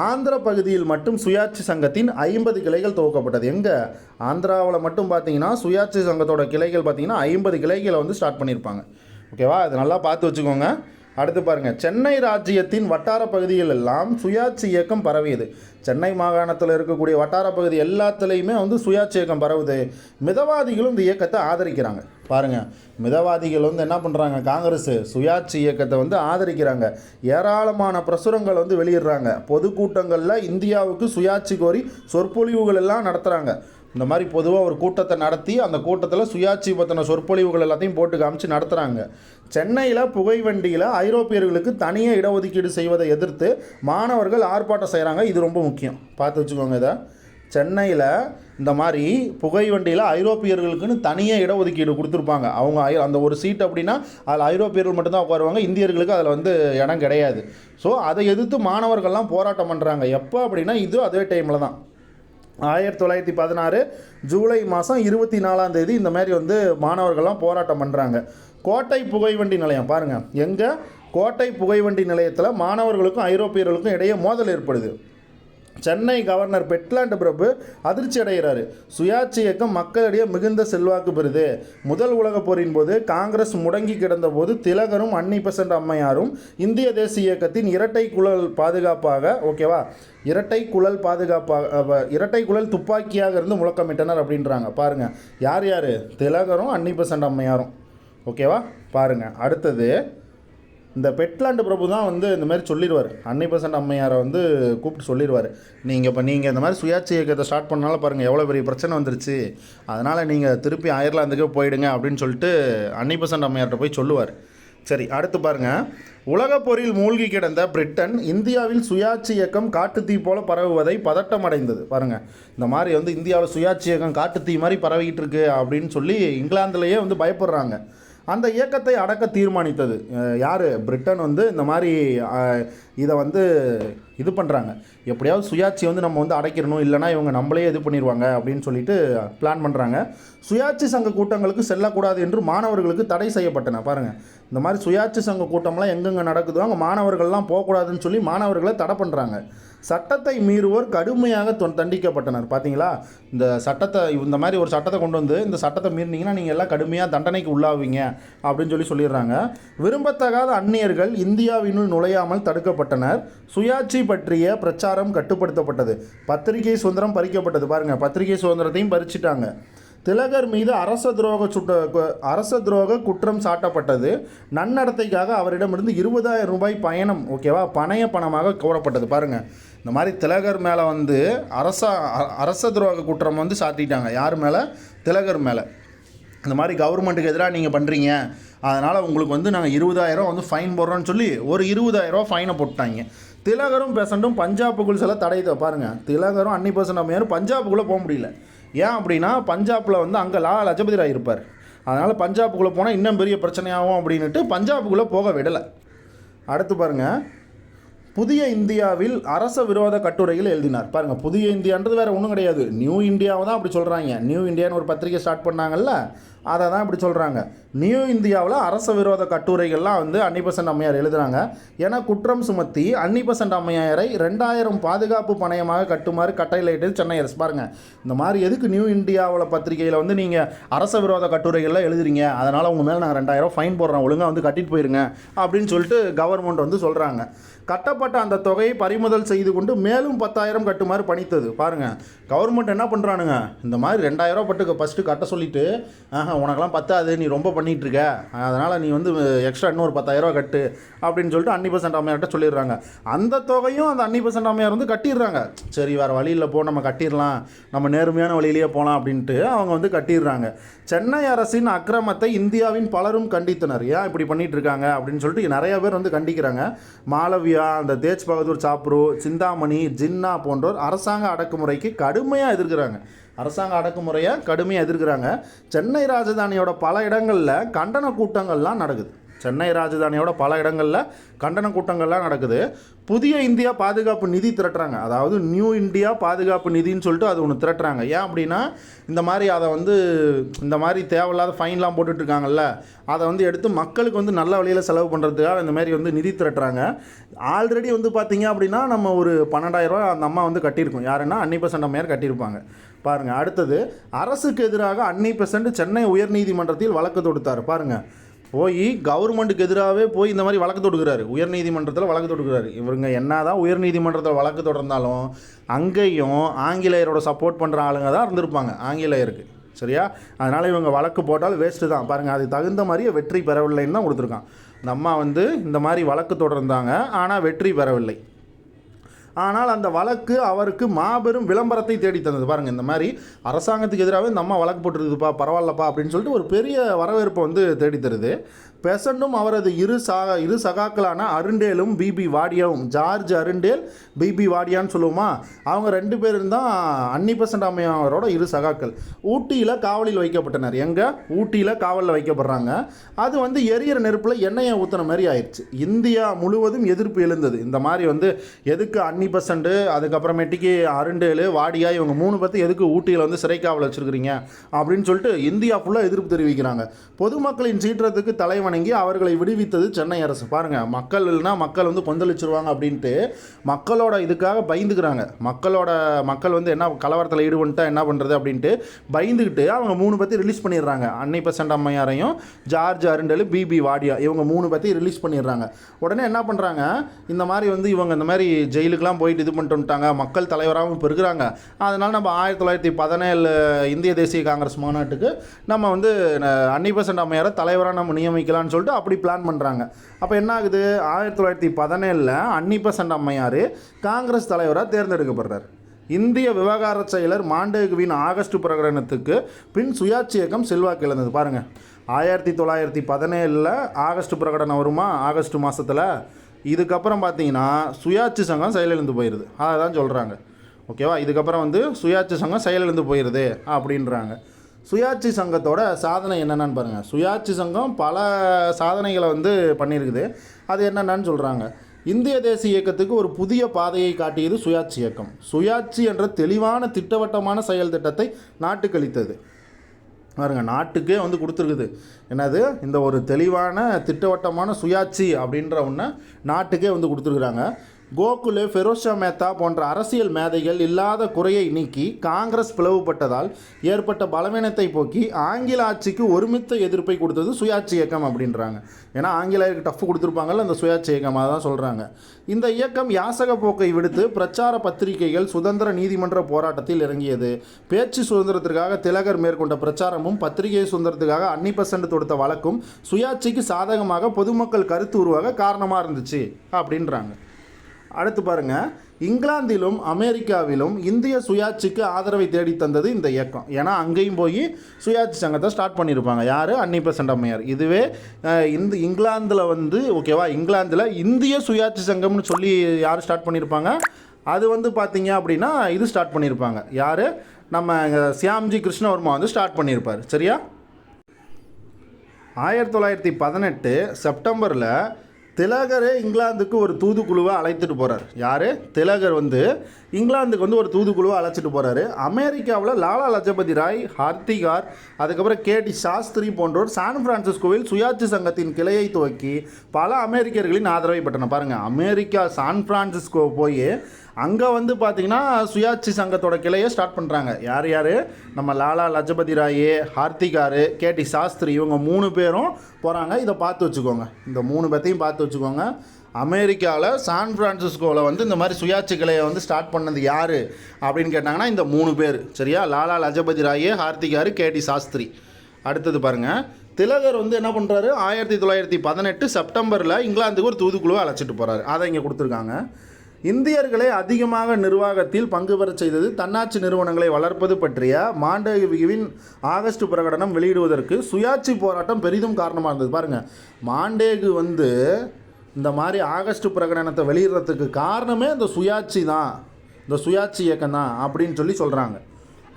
ஆந்திர பகுதியில் மட்டும் சுயாட்சி சங்கத்தின் 50 கிளைகள் துவக்கப்பட்டது. எங்கே? ஆந்திராவில் மட்டும் பார்த்தீங்கன்னா சுயாட்சி சங்கத்தோட கிளைகள் பார்த்தீங்கன்னா 50 கிளைகளை வந்து ஸ்டார்ட் பண்ணியிருப்பாங்க. ஓகேவா? அது நல்லா பார்த்து வச்சுக்கோங்க. அடுத்து பாருங்கள், சென்னை ராஜ்ஜியத்தின் வட்டார பகுதிகள் எல்லாம் சுயாட்சி இயக்கம் பரவியது. சென்னை மாகாணத்தில் இருக்கக்கூடிய வட்டார பகுதி எல்லாத்துலேயுமே வந்து சுயாட்சி இயக்கம் பரவுது. மிதவாதிகளும் இந்த இயக்கத்தை ஆதரிக்கிறாங்க. பாருங்கள், மிதவாதிகள் வந்து என்ன பண்ணுறாங்க, காங்கிரஸ் சுயாட்சி இயக்கத்தை வந்து ஆதரிக்கிறாங்க. ஏராளமான பிரசுரங்கள் வந்து வெளியிடுறாங்க. பொதுக்கூட்டங்களில் இந்தியாவுக்கு சுயாட்சி கோரி சொற்பொழிவுகள் எல்லாம் நடத்துகிறாங்க. இந்த மாதிரி பொதுவாக ஒரு கூட்டத்தை நடத்தி அந்த கூட்டத்தில் சுயாட்சி பற்றின சொற்பொழிவுகள் எல்லாத்தையும் போட்டு காமிச்சு நடத்துகிறாங்க. சென்னையில் புகைவண்டியில் ஐரோப்பியர்களுக்கு தனியாக இடஒதுக்கீடு செய்வதை எதிர்த்து மாணவர்கள் ஆர்ப்பாட்டம் செய்கிறாங்க. இது ரொம்ப முக்கியம், பார்த்து வச்சுக்கோங்க. இதை சென்னையில் இந்த மாதிரி புகைவண்டியில் ஐரோப்பியர்களுக்குன்னு தனியாக இடஒதுக்கீடு கொடுத்துருப்பாங்க. அவங்க அந்த ஒரு சீட் அப்படின்னா அதில் ஐரோப்பியர்கள் மட்டும்தான் உட்காருவாங்க, இந்தியர்களுக்கு அதில் வந்து இடம் கிடையாது. ஸோ அதை எதிர்த்து மாணவர்கள்லாம் போராட்டம் பண்ணுறாங்க. எப்போ அப்படின்னா இது அதே டைமில் தான் 1916 ஜூலை மாதம் 24 இந்த மாதிரி வந்து மாணவர்கள்லாம் போராட்டம் பண்ணுறாங்க. கோட்டை புகைவண்டி நிலையம் பாருங்கள், எங்கே கோட்டை புகைவண்டி நிலையத்தில் மாணவர்களுக்கும் ஐரோப்பியர்களுக்கும் இடையே மோதல் ஏற்படுது. சென்னை கவர்னர் பெட்லாண்ட் பிரபு அதிர்ச்சி அடைகிறாரு. சுயாட்சி இயக்கம் மக்களிடையே மிகுந்த செல்வாக்கு பெறுது. முதல் உலகப் போரின் போது காங்கிரஸ் முடங்கி கிடந்த போது திலகரும் அன்னி பெசன்ட் அம்மையாரும் இந்திய தேசிய இயக்கத்தின் இரட்டை குழல் பாதுகாப்பாக இரட்டை குழல் துப்பாக்கியாக இருந்து முழக்கமிட்டனர் அப்படின்றாங்க. பாருங்கள், யார் யார், திலகரும் அன்னி பெசன்ட் அம்மையாரும். ஓகேவா, பாருங்கள். அடுத்தது இந்த பெட்லாண்டு பிரபு தான் வந்து இந்த மாதிரி சொல்லிடுவார். அன்னி பெசன்ட் அம்மையாரை வந்து கூப்பிட்டு சொல்லிடுவார், நீங்கள் இந்த மாதிரி சுயாட்சி இயக்கத்தை ஸ்டார்ட் பண்ணாலும் பாருங்கள் எவ்வளோ பெரிய பிரச்சனை வந்துருச்சு, அதனால் நீங்கள் திருப்பி அயர்லாந்துக்கே போயிடுங்க அப்படின்னு சொல்லிட்டு அன்னி பெசன்ட் அம்மையார்கிட்ட போய் சொல்லுவார். சரி, அடுத்து பாருங்கள். உலகப் போரில் மூழ்கி கிடந்த பிரிட்டன் இந்தியாவில் சுயாட்சி இயக்கம் காட்டுத்தீ போல பரவுவதை பதட்டம் அடைந்தது. பாருங்கள், இந்த மாதிரி வந்து இந்தியாவில் சுயாட்சி இயக்கம் காட்டுத்தீ மாதிரி பரவிக்கிட்டு இருக்கு அப்படின்னு சொல்லி இங்கிலாந்துலேயே வந்து பயப்படுறாங்க. அந்த இயக்கத்தை அடக்க தீர்மானித்தது யார், பிரிட்டன் வந்து இந்த மாதிரி இதை வந்து இது பண்ணுறாங்க, எப்படியாவது சுயாட்சி வந்து நம்ம வந்து அடைக்கிறணும், இல்லைனா இவங்க நம்மளே இது பண்ணிடுவாங்க அப்படின்னு சொல்லிட்டு பிளான் பண்ணுறாங்க. சுயாட்சி சங்க கூட்டங்களுக்கு செல்லக்கூடாது என்று மாணவர்களுக்கு தடை செய்யப்பட்டன. பாருங்கள், இந்த மாதிரி சுயாட்சி சங்க கூட்டம்லாம் எங்கெங்கே நடக்குதோ அங்கே மாணவர்கள்லாம் போகக்கூடாதுன்னு சொல்லி மாணவர்களை தடை பண்ணுறாங்க. சட்டத்தை மீறுவோர் கடுமையாக தண்டிக்கப்பட்டனர். பார்த்தீங்களா, இந்த மாதிரி ஒரு சட்டத்தை கொண்டு வந்து இந்த சட்டத்தை மீறினீங்கன்னா நீங்கள் எல்லாம் கடுமையாக தண்டனைக்கு உள்ளாவீங்க அப்படின்னு சொல்லிடுறாங்க. விரும்பத்தகாத அந்நியர்கள் இந்தியாவினுள் நுழையாமல் தடுக்கப்பட்டனர். சுயாட்சி பற்றிய பிரச்சாரம் கட்டுப்படுத்தப்பட்டது. பத்திரிகை சுதந்திரம் பறிக்கப்பட்டது. பாருங்கள், பத்திரிகை சுதந்திரத்தையும் பறிச்சிட்டாங்க. திலகர் மீது அரச துரோக குற்றம் சாட்டப்பட்டது. நன்னடத்தைக்காக அவரிடமிருந்து 20,000 ரூபாய் பணைய பணமாக கோரப்பட்டது. பாருங்கள், இந்த மாதிரி திலகர் மேலே வந்து அரச துரோக குற்றம் வந்து சாட்டிட்டாங்க. யார் மேலே, திலகர் மேலே. இந்த மாதிரி கவர்மெண்ட்டுக்கு எதிராக நீங்கள் பண்ணுறீங்க, அதனால் உங்களுக்கு வந்து நாங்கள் 20,000 வந்து ஃபைன் போடுறோன்னு சொல்லி ஒரு 20,000 ஃபைனை போட்டாங்க. திலகரும் பெசண்ட்டும் பஞ்சாபுக்குள் சில தடை. பாருங்கள், திலகரும் அன்னி பெசன்ட் அம்மையாரும் பஞ்சாபுக்குள்ளே போக முடியல. ஏன் அப்படின்னா பஞ்சாபில் வந்து அங்கே லஜபதி ராய் இருப்பார். அதனால் பஞ்சாபுக்குள்ளே போனால் இன்னும் பெரிய பிரச்சனையாகும் அப்படின்ட்டு பஞ்சாபுக்குள்ளே போக விடலை. அடுத்து பாருங்கள், புதிய இந்தியாவில் அரச விரோத கட்டுரைகள் எழுதினார். பாருங்கள், புதிய இந்தியான்றது வேறு ஒன்றும் கிடையாது, நியூ இந்தியாவை தான் அப்படி சொல்கிறாங்க. நியூ இந்தியான்னு ஒரு பத்திரிகை ஸ்டார்ட் பண்ணாங்கல்ல, அதை தான் இப்படி சொல்கிறாங்க. நியூ இந்தியாவில் அரச விரோத கட்டுரைகள்லாம் வந்து அன்னி பெசன்ட் அம்மையார் எழுதுகிறாங்க. ஏன்னா குற்றம் சுமத்தி அன்னி பெசன்ட் அம்மையாரை 2,000 பாதுகாப்பு பணயமாக கட்டுமாறு கட்டளையிட்டது சென்னை அரசு. பாருங்கள், இந்த மாதிரி எதுக்கு நியூ இந்தியாவில் பத்திரிகையில் வந்து நீங்கள் அரச விரோத கட்டுரைகள்லாம் எழுதுறீங்க, அதனால் உங்கள் மேலே நாங்கள் 2,000 ஃபைன் போடுறோம், ஒழுங்காக வந்து கட்டிட்டு போயிருங்க அப்படின்னு சொல்லிட்டு கவர்மெண்ட் வந்து சொல்கிறாங்க. கட்டப்பட்ட அந்த தொகையை பறிமுதல் செய்து கொண்டு மேலும் 10,000 கட்டுமாறு பணித்தது. பாருங்கள், கவர்மெண்ட் என்ன பண்ணுறானுங்க, இந்த மாதிரி 2,000 பட்டு ஃபஸ்ட்டு கட்ட சொல்லிவிட்டு, உனக்கெல்லாம் பத்தாது, நீ ரொம்ப பண்ணிகிட்ருக்க, அதனால் நீ வந்து எக்ஸ்ட்ரா இன்னொரு 10,000 கட்டு அப்படின்னு சொல்லிட்டு அன்னி பெசன்ட் அம்மையார்கிட்ட சொல்லிடுறாங்க. அந்த தொகையும் அந்த அன்னி பெசன்ட் அம்மையார் வந்து கட்டிடுறாங்க. சரி, வேறு வழியில் நம்ம கட்டிடலாம், நம்ம நேர்மையான வழியிலேயே போகலாம் அப்படின்ட்டு அவங்க வந்து கட்டிடுறாங்க. சென்னை அரசின் அக்கிரமத்தை இந்தியாவின் பலரும் கண்டித்தனர். ஏன் இப்படி பண்ணிகிட்டு இருக்காங்க அப்படின்னு சொல்லிட்டு நிறைய பேர் வந்து கண்டிக்கிறாங்க. மாளவியா, அந்த தேஜ் பகதூர் சாப்ரு, சிந்தாமணி, ஜின்னா போன்றோர் அரசாங்க அடக்குமுறைக்கு கடுமையாக எதிர்க்கிறாங்க. சென்னை ராஜதானியோட பல இடங்களில் கண்டன கூட்டங்கள்லாம் நடக்குது. புதிய இந்தியா பாதுகாப்பு நிதி திரட்டுறாங்க. அதாவது நியூ இந்தியா பாதுகாப்பு நிதின்னு சொல்லிட்டு அது ஒன்று திரட்டுறாங்க. ஏன் அப்படின்னா இந்த மாதிரி அதை வந்து இந்த மாதிரி தேவையில்லாத ஃபைன்லாம் போட்டுட்ருக்காங்கல்ல, அதை வந்து எடுத்து மக்களுக்கு வந்து நல்ல வழியில் செலவு பண்ணுறதுக்காக இந்த மாதிரி வந்து நிதி திரட்டுறாங்க. ஆல்ரெடி வந்து பார்த்திங்க அப்படின்னா நம்ம ஒரு 12,000 ரூபா அந்த அம்மா வந்து கட்டியிருக்கோம். யாருன்னா அன்னி பெசன்ட் அம்மையார் கட்டியிருப்பாங்க. பாருங்கள், அடுத்தது அரசுக்கு எதிராக அன்னி பெசன்ட் சென்னை உயர்நீதிமன்றத்தில் வழக்கு தொடுத்தார். பாருங்கள், போய் கவர்மெண்ட்டுக்கு எதிராகவே போய் இந்த மாதிரி வழக்கு தொடுக்கிறாரு, உயர்நீதிமன்றத்தில் வழக்கு தொடுக்கிறாரு. இவங்க என்ன தான் உயர்நீதிமன்றத்தில் வழக்கு தொடர்ந்தாலும் அங்கேயும் ஆங்கிலேயரோட சப்போர்ட் பண்ணுற ஆளுங்க தான் இருந்திருப்பாங்க ஆங்கிலேயருக்கு. சரியா? அதனால் இவங்க வழக்கு போட்டால் வேஸ்ட்டு தான். பாருங்கள், அது தகுந்த மாதிரியே வெற்றி பெறவில்லைன்னு தான் கொடுத்துருக்கான். இந்த அம்மா இந்த மாதிரி வழக்கு தொடர்ந்தாங்க, ஆனால் வெற்றி பெறவில்லை. ஆனால் அந்த வழக்கு அவருக்கு மாபெரும் விளம்பரத்தை தேடி தந்தது. பாருங்கள், இந்த மாதிரி அரசாங்கத்துக்கு எதிராகவே இந்த அம்மா வழக்கு போட்டுருக்குதுப்பா, பரவாயில்லப்பா அப்படின்னு சொல்லிட்டு ஒரு பெரிய வரவேற்பை தேடி தருது. பெசண்டும் அவரது இரு சகாக்களான அருண்டேலும் பிபி வாடியாவும், ஜார்ஜ் அருண்டேல் பிபி வாடியான்னு சொல்லுவோமா, அவங்க 2 பேரும் தான் அன்னி பெசன்ட் அம்மையாரோட இரு சகாக்கள். ஊட்டியில் காவலில் வைக்கப்பட்டனர். எங்கே? ஊட்டியில் காவலில் வைக்கப்படுறாங்க. அது எரியிற நெருப்பில் எண்ணெயை ஊற்றின மாதிரி ஆயிடுச்சு. இந்தியா முழுவதும் எதிர்ப்பு எழுந்தது. இந்த மாதிரி எதுக்கு அன்னி பெசன்ட், அதுக்கப்புறமேட்டிக்கு அருண்டேல், வாடியா, இவங்க 3 பேர்த்து எதுக்கு ஊட்டியில் சிறை காவல் வச்சுருக்கிறீங்க அப்படின்னு சொல்லிட்டு இந்தியா ஃபுல்லாக எதிர்ப்பு தெரிவிக்கிறாங்க. பொதுமக்களின் சீற்றத்துக்கு தலைவன் அவர்களை விடுவித்தது சென்னை அரசு. பாருங்க, மக்கள் கொந்தளிச்சிருவாங்க அப்படின்ட்டு மக்களோட இதுக்காக பயந்துக்கிறாங்க. மக்கள் என்ன கலவரத்தில் ஈடுபட்டா என்ன பண்றது அப்படின்ட்டு பயந்துக்கிட்டு அவங்க 3 பத்தி ரிலீஸ் பண்ணிடுறாங்க. அன்னி Besant அம்மையாரையும் George Arundale BP Wadia இவங்க 3 பத்தி ரிலீஸ் பண்ணிடுறாங்க. உடனே என்ன பண்றாங்க, இந்த மாதிரி இவங்க இந்த மாதிரி ஜெயிலுக்கெல்லாம் போயிட்டு இது பண்ணிட்டு வந்துட்டாங்க, மக்கள் தலைவராகவும் இப்போ இருக்கிறாங்க. அதனால நம்ம 1917 இந்திய தேசிய காங்கிரஸ் மாநாட்டுக்கு நம்ம அன்னி பெசன்ட் அம்மையாரை தலைவராக நம்ம நியமிக்கலாம் சொல்லிட்டு அப்படி பிளான் பண்ணுறாங்க. அப்போ என்ன ஆகுது, 1917 அன்னி பெசன்ட் அம்மையார் காங்கிரஸ் தலைவராக தேர்ந்தெடுக்கப்படுறார். இந்திய விவகார செயலர் மாண்டேகுவின் ஆகஸ்ட் பிரகடனத்துக்கு பின் சுயாட்சி இயக்கம் செல்வாக்கு இழந்தது. பாருங்கள், 1917 ஆகஸ்ட் பிரகடனம் வருமா, ஆகஸ்ட் மாதத்தில். இதுக்கப்புறம் பார்த்தீங்கன்னா சுயாட்சி சங்கம் செயலிழந்து போயிடுது. அதை தான் சொல்கிறாங்க. ஓகேவா? இதுக்கப்புறம் சுயாட்சி சங்கம் செயலிழந்து போயிடுது அப்படின்றாங்க. சுயாட்சி சங்கத்தோட சாதனை என்னென்னு பாருங்கள். சுயாட்சி சங்கம் பல சாதனைகளை பண்ணியிருக்குது. அது என்னென்னு சொல்கிறாங்க. இந்திய தேசிய இயக்கத்துக்கு ஒரு புதிய பாதையை காட்டியது சுயாட்சி இயக்கம். சுயாட்சி என்ற தெளிவான திட்டவட்டமான செயல் திட்டத்தை நாட்டுக்கு அளித்தது. பாருங்க, நாட்டுக்கே கொடுத்துருக்குது. என்னது, இந்த ஒரு தெளிவான திட்டவட்டமான சுயாட்சி அப்படின்ற ஒன்று நாட்டுக்கே கொடுத்துருக்குறாங்க. கோகுலே, ஃபெரோஷா மேத்தா போன்ற அரசியல் மேதைகள் இல்லாத குறையை நீக்கி காங்கிரஸ் பிளவுபட்டதால் ஏற்பட்ட பலவீனத்தை போக்கி ஆங்கில ஆட்சிக்கு ஒருமித்த எதிர்ப்பை கொடுத்தது சுயாட்சி இயக்கம் அப்படின்றாங்க. ஏன்னா ஆங்கிலேயருக்கு டஃப் கொடுத்துருப்பாங்கல்ல அந்த சுயாட்சி இயக்கமாக தான் சொல்கிறாங்க. இந்த இயக்கம் யாசக போக்கை விடுத்து பிரச்சார பத்திரிகைகள் சுதந்திர நீதிமன்ற போராட்டத்தில் இறங்கியது. பேச்சு சுதந்திரத்திற்காக திலகர் மேற்கொண்ட பிரச்சாரமும் பத்திரிகை சுதந்திரத்துக்காக அன்னி பெசன்ட் தொடுத்த வழக்கும் சுயாட்சிக்கு சாதகமாக பொதுமக்கள் கருத்து உருவாக காரணமாக இருந்துச்சு அப்படின்றாங்க. அடுத்து பாருங்கள், இங்கிலாந்திலும் அமெரிக்காவிலும் இந்திய சுயாட்சிக்கு ஆதரவை தேடி தந்தது இந்த இயக்கம். ஏன்னா அங்கேயும் போய் சுயாட்சி சங்கத்தை ஸ்டார்ட் பண்ணியிருப்பாங்க. யார்? அன்னி பெசன்ட் அம்மையார். இதுவே இங்கிலாந்தில் ஓகேவா, இங்கிலாந்தில் இந்திய சுயாட்சி சங்கம்னு சொல்லி யார் ஸ்டார்ட் பண்ணியிருப்பாங்க, அது பார்த்தீங்க அப்படின்னா இது ஸ்டார்ட் பண்ணியிருப்பாங்க. யார்? நம்ம சியாம்ஜி கிருஷ்ணவர்மா ஸ்டார்ட் பண்ணியிருப்பார். சரியா? 1918 செப்டம்பரில் திலகரே இங்கிலாந்துக்கு ஒரு தூதுக்குழுவை அழைத்துட்டு போகிறார். யார்? திலகர் இங்கிலாந்துக்கு ஒரு தூதுக்குழுவை அழைச்சிட்டு போகிறாரு. அமெரிக்காவில் லாலா லஜபதி ராய், ஹார்திகார், அதுக்கப்புறம் கேடி சாஸ்திரி போன்றோர் சான் பிரான்சிஸ்கோவில் சுயாட்சி சங்கத்தின் கிளையை துவக்கி பல அமெரிக்கர்களின் ஆதரவை பெற்றனர். பாருங்கள், அமெரிக்கா சான் பிரான்சிஸ்கோ போய் அங்கே பார்த்தீங்கன்னா சுயாட்சி சங்கத்தோட கிளையை ஸ்டார்ட் பண்ணுறாங்க. யார் யார்? நம்ம லாலா லஜபதி ராய், ஹார்திகார், கேடி சாஸ்திரி இவங்க 3 பேரும் போகிறாங்க. இதை பார்த்து வச்சுக்கோங்க, இந்த 3 பேர்த்தையும் பார்த்து வச்சுக்கோங்க. அமெரிக்காவில் சான் பிரான்சிஸ்கோவில் இந்த மாதிரி சுயாட்சி கிளையை ஸ்டார்ட் பண்ணது யார் அப்படின்னு கேட்டாங்கன்னா இந்த 3 பேர். சரியா? லாலா லஜபதி ராய், ஹார்திகார், கேடி சாஸ்திரி. அடுத்தது பாருங்கள், திலகர் என்ன பண்ணுறாரு, 1918 செப்டம்பரில் இங்கிலாந்துக்கு ஒரு தூதுக்குழுவை அழைச்சிட்டு போகிறாரு. அதை இங்கே கொடுத்துருக்காங்க. இந்தியர்களை அதிகமாக நிர்வாகத்தில் பங்கு பெறச் செய்தது தன்னாட்சி நிறுவனங்களை வளர்ப்பது பற்றிய மாண்டேகுவின் ஆகஸ்ட் பிரகடனம் வெளியிடுவதற்கு சுயாட்சி போராட்டம் பெரிதும் காரணமாக இருந்தது. பாருங்கள், மாண்டேகு இந்த மாதிரி ஆகஸ்ட் பிரகடனத்தை வெளியிடுறதுக்கு காரணமே இந்த சுயாட்சி தான், இந்த சுயாட்சி இயக்கம் தான் அப்படின்னு சொல்கிறாங்க.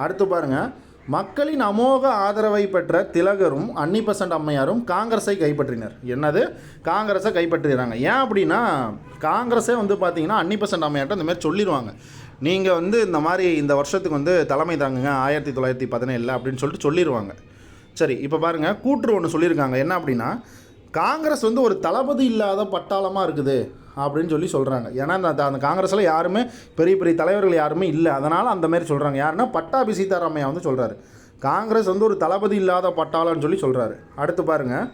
அடுத்து பாருங்கள், மக்களின் அமோக ஆதரவை பெற்ற திலகரும் அன்னி பெசன்ட் அம்மையாரும் காங்கிரஸை கைப்பற்றினர். என்னது? காங்கிரஸை கைப்பற்றிடுறாங்க. ஏன் அப்படின்னா காங்கிரஸே பார்த்தீங்கன்னா அன்னி பெசன்ட் அம்மையார்ட்ட இந்த மாதிரி சொல்லிடுவாங்க, நீங்கள் இந்த மாதிரி இந்த வருஷத்துக்கு தலைமை தாங்குங்க 1917 அப்படின்னு சொல்லிடுவாங்க. சரி, இப்போ பாருங்கள், கூற்று ஒன்று சொல்லியிருக்காங்க. என்ன அப்படின்னா, காங்கிரஸ் ஒரு தளபதி இல்லாத பட்டாளமாக இருக்குது அப்படின்னு சொல்கிறாங்க. ஏன்னா அந்த காங்கிரஸில் யாருமே பெரிய பெரிய தலைவர்கள் யாருமே இல்லை, அதனால் அந்த மாதிரி சொல்கிறாங்க. யாருன்னா பட்டாபி சீதாராமையா சொல்கிறாரு, காங்கிரஸ் ஒரு தளபதி இல்லாத பட்டாளன்னு சொல்கிறாரு. அடுத்து பாருங்கள்,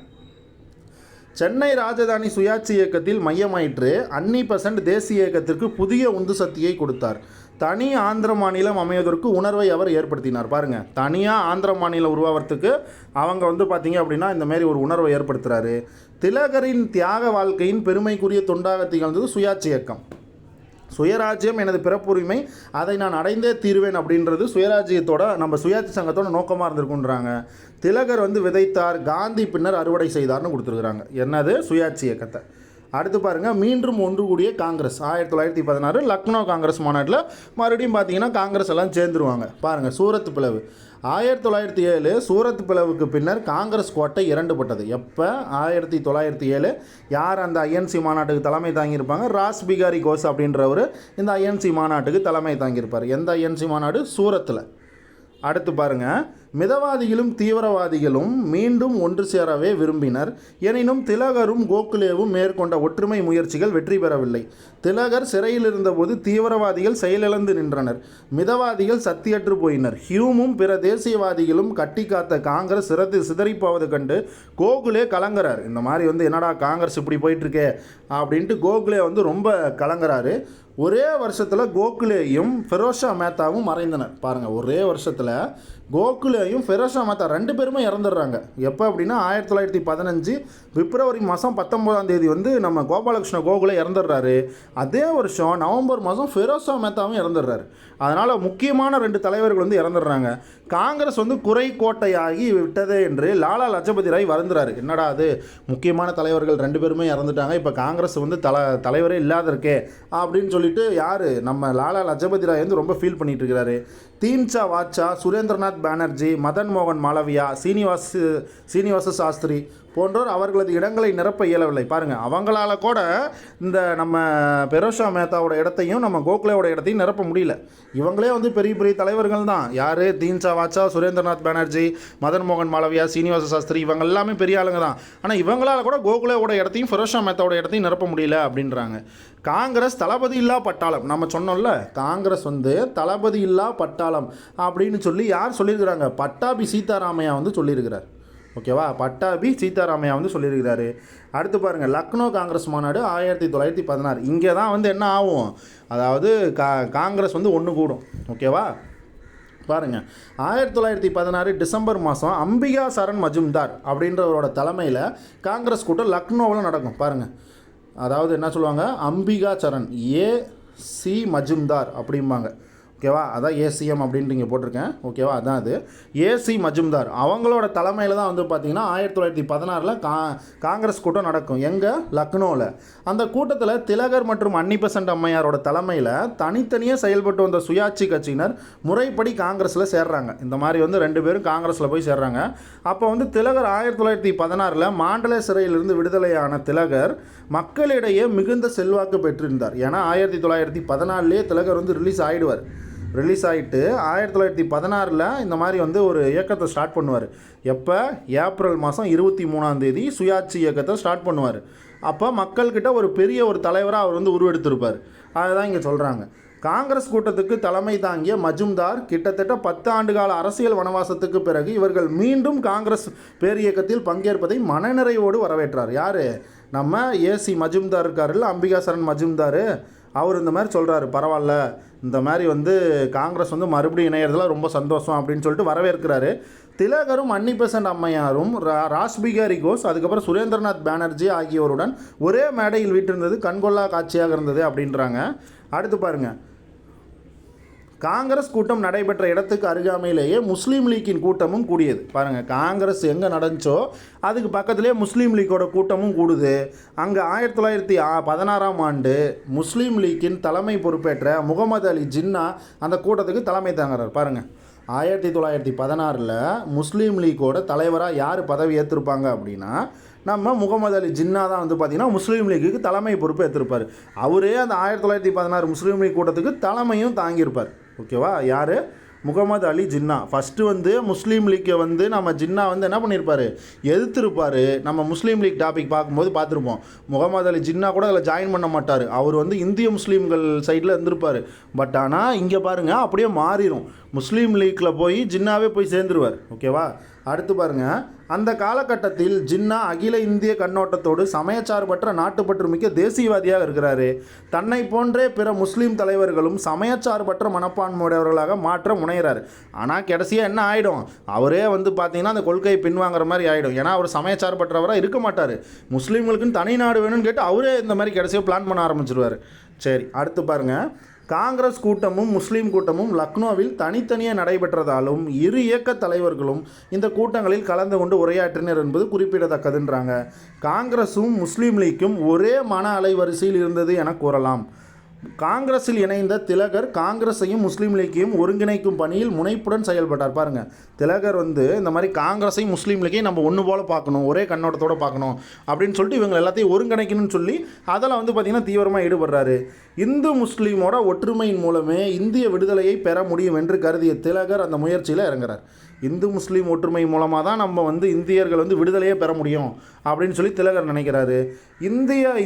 சென்னை ராஜதானி சுயாட்சி இயக்கத்தில் மையமாயிற்று. அன்னி தேசிய இயக்கத்திற்கு புதிய உந்து சக்தியை கொடுத்தார். தனி ஆந்திர மாநிலம் அமைவதற்கு உணர்வை அவர் ஏற்படுத்தினார். பாருங்கள், தனியாக ஆந்திர மாநிலம் உருவாகிறதுக்கு அவங்க பார்த்தீங்க அப்படின்னா இந்த மாதிரி ஒரு உணர்வை ஏற்படுத்துகிறாரு. திலகரின் தியாக வாழ்க்கையின் பெருமைக்குரிய தொண்டாக திகழ்ந்தது சுயாட்சி இயக்கம். சுயராஜ்யம் எனது பிறப்புரிமை, அதை நான் அடைந்தே தீர்வேன் அப்படின்றது சுயராஜ்யத்தோட நம்ம சுயாட்சி சங்கத்தோட நோக்கமாக இருந்திருக்குன்றாங்க. திலகர் விதைத்தார், காந்தி பின்னர் அறுவடை செய்தார்னு கொடுத்துருக்குறாங்க. என்னது? சுயாட்சி இயக்கத்தை. அடுத்து பாருங்கள், மீண்டும் ஒன்று கூடிய காங்கிரஸ் 1916 லக்னோ காங்கிரஸ் மாநாட்டில் மறுபடியும் பார்த்தீங்கன்னா காங்கிரஸ் எல்லாம் சேர்ந்துருவாங்க. பாருங்கள், சூரத் பிளவு 1907 சூரத் பிளவுக்கு பின்னர் காங்கிரஸ் கோட்டை இரண்டுபட்டது. எப்போ? 1907. யார் அந்த ஐஎன்சி மாநாட்டுக்கு தலைமை தாங்கியிருப்பாங்க? ராஸ் பிகாரி கோஸ் அப்படின்றவர் இந்த ஐஎன்சி மாநாட்டுக்கு தலைமை தாங்கியிருப்பார். எந்த ஐஎன்சி மாநாடு? சூரத்தில். அடுத்து பாருங்கள், மிதவாதிகளும் தீவிரவாதிகளும் மீண்டும் ஒன்று சேரவே விரும்பினர். எனினும் திலகரும் கோகுலேவும் மேற்கொண்ட ஒற்றுமை முயற்சிகள் வெற்றி பெறவில்லை. திலகர் சிறையில் இருந்தபோது தீவிரவாதிகள் செயலிழந்து நின்றனர். மிதவாதிகள் சக்தியற்று போயினர். ஹியூமும் பிற தேசியவாதிகளும் கட்டி காத்த காங்கிரஸ் சிதறிப்போவது கண்டு கோகுலே கலங்குறார். இந்த மாதிரி என்னடா காங்கிரஸ் இப்படி போயிட்டுருக்கே அப்படின்ட்டு கோகுலே ரொம்ப கலங்குறாரு. ஒரே வருஷத்தில் கோகுலேயும் ஃபெரோஷா மேத்தாவும் மறைந்தனர். பாருங்கள், ஒரே வருஷத்தில் கோகுலேயும் ஃபெரோஷா மேத்தா 2 பேருமே இறந்துடுறாங்க. எப்போ அப்படின்னா 1915 பிப்ரவரி மாதம் 19ஆம் நம்ம கோபாலகிருஷ்ண கோகுலே இறந்துடுறாரு. அதே வருஷம் நவம்பர் மாதம் ஃபெரோஷா மேத்தாவும் இறந்துடுறாரு. அதனால் முக்கியமான 2 தலைவர்கள் இறந்துடுறாங்க. காங்கிரஸ் குறை கோட்டையாகி விட்டதே என்று லாலா லஜபதி ராய் வருந்துறாரு. என்னடா அது, முக்கியமான தலைவர்கள் 2 பேருமே இறந்துட்டாங்க, இப்போ காங்கிரஸ் தலைவரே இல்லாத இருக்கே அப்படின்னு சொல்லிட்டு யார் நம்ம லாலா லஜபதி ராய் ரொம்ப ஃபீல் பண்ணிட்டு இருக்கிறாரு. தீன்சா வாச்சா, சுரேந்திரநாத் பானர்ஜி, மதன் மோகன் மாளவியா, சீனிவாச சாஸ்திரி போன்றோர் அவர்களது இடங்களை நிரப்ப இயலவில்லை. பாருங்கள், அவங்களால கூட இந்த நம்ம ஃபெரோஷா மேத்தாவோட இடத்தையும் நம்ம கோகுலேவோட இடத்தையும் நிரப்ப முடியல. இவங்களே பெரிய பெரிய தலைவர்கள் தான். யார்? தீன்சா வாச்சா, சுரேந்திரநாத் பானர்ஜி, மதன் மோகன் மாளவியா, சீனிவாச சாஸ்திரி, இவங்க எல்லாமே பெரிய ஆளுங்க தான். ஆனால் இவங்களால கூட கோகுலேவோட இடத்தையும் ஃபெரோஷா மேத்தாவோட இடத்தையும் நிரப்ப முடியல அப்படின்றாங்க. காங்கிரஸ் தளபதி இல்லா பட்டாளம். நம்ம சொன்னோம்ல, காங்கிரஸ் தளபதி இல்லா பட்டாளம் அப்படின்னு சொல்லி யார் சொல்லியிருக்கிறாங்க? பட்டாபி சீதாராமையா சொல்லியிருக்கிறார். ஓகேவா? பட்டாபி சீதாராமையா சொல்லியிருக்கிறாரு. அடுத்து பாருங்கள், லக்னோ காங்கிரஸ் மாநாடு 1916. இங்கே தான் என்ன ஆகும், அதாவது காங்கிரஸ் ஒன்று கூடும். ஓகேவா? பாருங்கள், 1916 டிசம்பர் மாதம் அம்பிகா சரண் மஜும்தார் அப்படின்றவரோட தலைமையில் காங்கிரஸ் கூட்டம் லக்னோவில் நடக்கும். பாருங்கள், அதாவது என்ன சொல்லுவாங்க? அம்பிகா சரண் ஏசி மஜும்தார் அப்படிம்பாங்க. ஓகேவா? அதான் ஏசிஎம் அப்படின்ட்டு இங்கே போட்டிருக்கேன். ஓகேவா? அதான் அது ஏசி மஜும்தார். அவங்களோட தலைமையில் தான் பார்த்திங்கன்னா 1916 காங்கிரஸ் கூட்டம் நடக்கும். எங்கே? லக்னோவில். அந்த கூட்டத்தில் திலகர் மற்றும் அன்னி அம்மையாரோட தலைமையில் தனித்தனியாக செயல்பட்டு வந்த சுயாட்சி கட்சியினர் முறைப்படி காங்கிரஸில் சேர்றாங்க. இந்த மாதிரி 2 பேரும் காங்கிரஸில் போய் சேர்றாங்க. அப்போ திலகர் 1916 மாண்டலே சிறையிலிருந்து விடுதலையான திலகர் மக்களிடையே மிகுந்த செல்வாக்கு பெற்றிருந்தார். ஏன்னா 1914 திலகர் ரிலீஸ் ஆகிட்டு 1916 இந்த மாதிரி ஒரு இயக்கத்தை ஸ்டார்ட் பண்ணுவார். எப்போ? ஏப்ரல் மாதம் 23ஆம் சுயாட்சி இயக்கத்தை ஸ்டார்ட் பண்ணுவார். அப்போ மக்கள்கிட்ட ஒரு பெரிய ஒரு தலைவராக அவர் உருவெடுத்திருப்பார். அதுதான் இங்கே சொல்கிறாங்க. காங்கிரஸ் கூட்டத்துக்கு தலைமை தாங்கிய மஜும்தார் கிட்டத்தட்ட 10 ஆண்டுகால அரசியல் வனவாசத்துக்கு பிறகு இவர்கள் மீண்டும் காங்கிரஸ் பேரியக்கத்தில் பங்கேற்பதை மனநிறைவோடு வரவேற்றார். யார்? நம்ம ஏசி மஜும்தார் இருக்காருல்ல, அம்பிகா சரண் மஜும்தார். அவர் இந்த மாதிரி சொல்கிறாரு, பரவாயில்ல, இந்த மாதிரி காங்கிரஸ் மறுபடியும் இணையறதுல ரொம்ப சந்தோஷம் அப்படின்னு சொல்லிட்டு வரவேற்கிறாரு. திலகரும் அன்னி அம்மையாரும் ராஸ்பிகாரி கோஸ், அதுக்கப்புறம் சுரேந்திரநாத் பானர்ஜி ஆகியோருடன் ஒரே மேடையில் வீட்டிருந்தது கண்கொள்ளா காட்சியாக இருந்தது அப்படின்றாங்க. அடுத்து பாருங்கள், காங்கிரஸ் கூட்டம் நடைபெற்ற இடத்துக்கு அருகாமையிலேயே முஸ்லீம் லீக்கின் கூட்டமும் கூடியது. பாருங்கள், காங்கிரஸ் எங்கே நடந்துச்சோ அதுக்கு பக்கத்துலேயே முஸ்லீம் லீக்கோட கூட்டமும் கூடுது. அங்கே 1916ஆம் ஆண்டு முஸ்லீம் லீக்கின் தலைமை பொறுப்பேற்ற முகமது அலி ஜின்னா அந்த கூட்டத்துக்கு தலைமை தாங்குறார். பாருங்கள், 1916 முஸ்லீம் லீக்கோட தலைவராக யார் பதவி ஏற்றிருப்பாங்க அப்படின்னா நம்ம முகமது அலி ஜின்னா தான் பார்த்திங்கன்னா முஸ்லீம் லீக்குக்கு தலைமை பொறுப்பு ஏற்றிருப்பார். அவரே அந்த 1916 முஸ்லீம் லீக் கூட்டத்துக்கு தலைமையும் தாங்கியிருப்பார். ஓகேவா? யார்? முகமது அலி ஜின்னா. ஃபஸ்ட்டு முஸ்லீம் லீக்கை நம்ம ஜின்னா என்ன பண்ணியிருப்பார்? எதிர்த்திருப்பார். நம்ம முஸ்லீம் லீக் டாபிக் பார்க்கும்போது பார்த்துருப்போம். முகமது அலி ஜின்னா கூட அதில் ஜாயின் பண்ண மாட்டார். அவர் இந்திய முஸ்லீம்கள் சைடில் இருந்திருப்பார். பட் ஆனால் இங்கே பாருங்கள், அப்படியே மாறிடும். முஸ்லீம் லீக்கில் போய் ஜின்னாவே போய் சேர்ந்துருவார். ஓகேவா? அடுத்து பாருங்கள், அந்த காலகட்டத்தில் ஜின்னா அகில இந்திய கண்ணோட்டத்தோடு சமயச்சார்பற்ற நாட்டுப்பற்று மிக்க தேசியவாதியாக இருக்கிறாரு. தன்னை போன்றே பிற முஸ்லீம் தலைவர்களும் சமயச்சார்பற்ற மனப்பான்மையுடையவர்களாக மாற்ற முனைகிறார். ஆனால் கடைசியாக என்ன ஆகிடும், அவரே பார்த்தீங்கன்னா அந்த கொள்கையை பின்வாங்குற மாதிரி ஆகிடும். ஏன்னா அவர் சமயச்சார்பற்றவராக இருக்க மாட்டார். முஸ்லீம்களுக்குன்னு தனி நாடு வேணும்னு கேட்டு அவரே இந்த மாதிரி கடைசியாக பிளான் பண்ண ஆரம்பிச்சிருவார். சரி, அடுத்து பாருங்கள், காங்கிரஸ் கூட்டமும் முஸ்லீம் கூட்டமும் லக்னோவில் தனித்தனியாக நடைபெற்றதாலும் இரு இயக்க தலைவர்களும் இந்த கூட்டங்களில் கலந்து கொண்டு உரையாற்றினர் என்பது குறிப்பிடத்தக்கதுன்றாங்க. காங்கிரஸும் முஸ்லீம் லீக்கும் ஒரே மன அலைவரிசையில் இருந்தது என கூறலாம். காங்கிரஸில் இணைந்த திலகர் காங்கிரஸையும் முஸ்லீம் லீக்கையும் ஒருங்கிணைக்கும் பணியில் முனைப்புடன் செயல்பட்டார். பாருங்கள், திலகர் இந்த மாதிரி காங்கிரஸையும் முஸ்லீம் லீக்கையும் நம்ம ஒன்று போல் பார்க்கணும், ஒரே கண்ணோட்டத்தோடு பார்க்கணும் அப்படின்னு சொல்லிட்டு இவங்க எல்லாத்தையும் ஒருங்கிணைக்கணும்னு சொல்லி அதில் பார்த்திங்கன்னா தீவிரமாக ஈடுபடுறாரு. இந்து முஸ்லீமோட ஒற்றுமையின் மூலமே இந்திய விடுதலையை பெற முடியும் என்று கருதிய திலகர் அந்த முயற்சியில் இறங்குறார். இந்து முஸ்லீம் ஒற்றுமை மூலமாக தான் நம்ம இந்தியர்கள் விடுதலையே பெற முடியும் அப்படின்னு சொல்லி திலகர் நினைக்கிறாரு.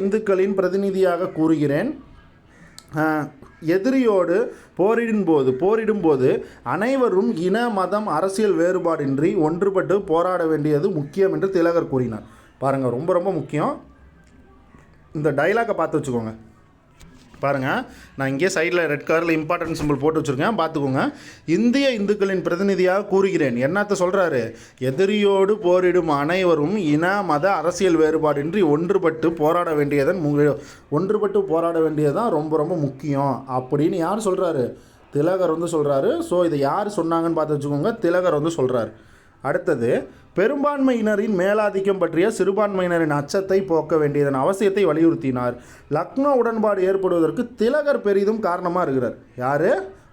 இந்துக்களின் பிரதிநிதியாக கூறுகிறேன், எதிரியோடு போரிடும்போது அனைவரும் இன மதம் அரசியல் வேறுபாடின்றி ஒன்றுபட்டு போராட வேண்டியது முக்கியம் என்று திலகர் கூறினார். பாருங்கள், ரொம்ப ரொம்ப முக்கியம். இந்த டைலாக்கை பார்த்து வச்சுக்கோங்க. பாருங்கள், நான் இங்கே சைடில் ரெட் கலரில் இம்பார்ட்டன்ட் சிம்பிள் போட்டு வச்சுருக்கேன், பார்த்துக்கோங்க. இந்துக்களின் பிரதிநிதியாக கூறுகிறேன். என்னத்தை சொல்கிறாரு, எதிரியோடு போரிடும் அனைவரும் இன மத அரசியல் வேறுபாடின்றி ஒன்றுபட்டு போராட வேண்டியதான் ரொம்ப ரொம்ப முக்கியம் அப்படின்னு யார் சொல்கிறாரு, திலகர் சொல்கிறாரு. ஸோ இதை யார் சொன்னாங்கன்னு பார்த்து வச்சுக்கோங்க, திலகர் சொல்கிறார். அடுத்தது, பெரும்பான்மையினரின் மேலாதிக்கம் பற்றிய சிறுபான்மையினரின் அச்சத்தை போக்க வேண்டியதன் அவசியத்தை வலியுறுத்தினார். லக்னோ உடன்பாடு ஏற்படுவதற்கு திலகர் பெரிதும் காரணமாக இருக்கிறார். யார்,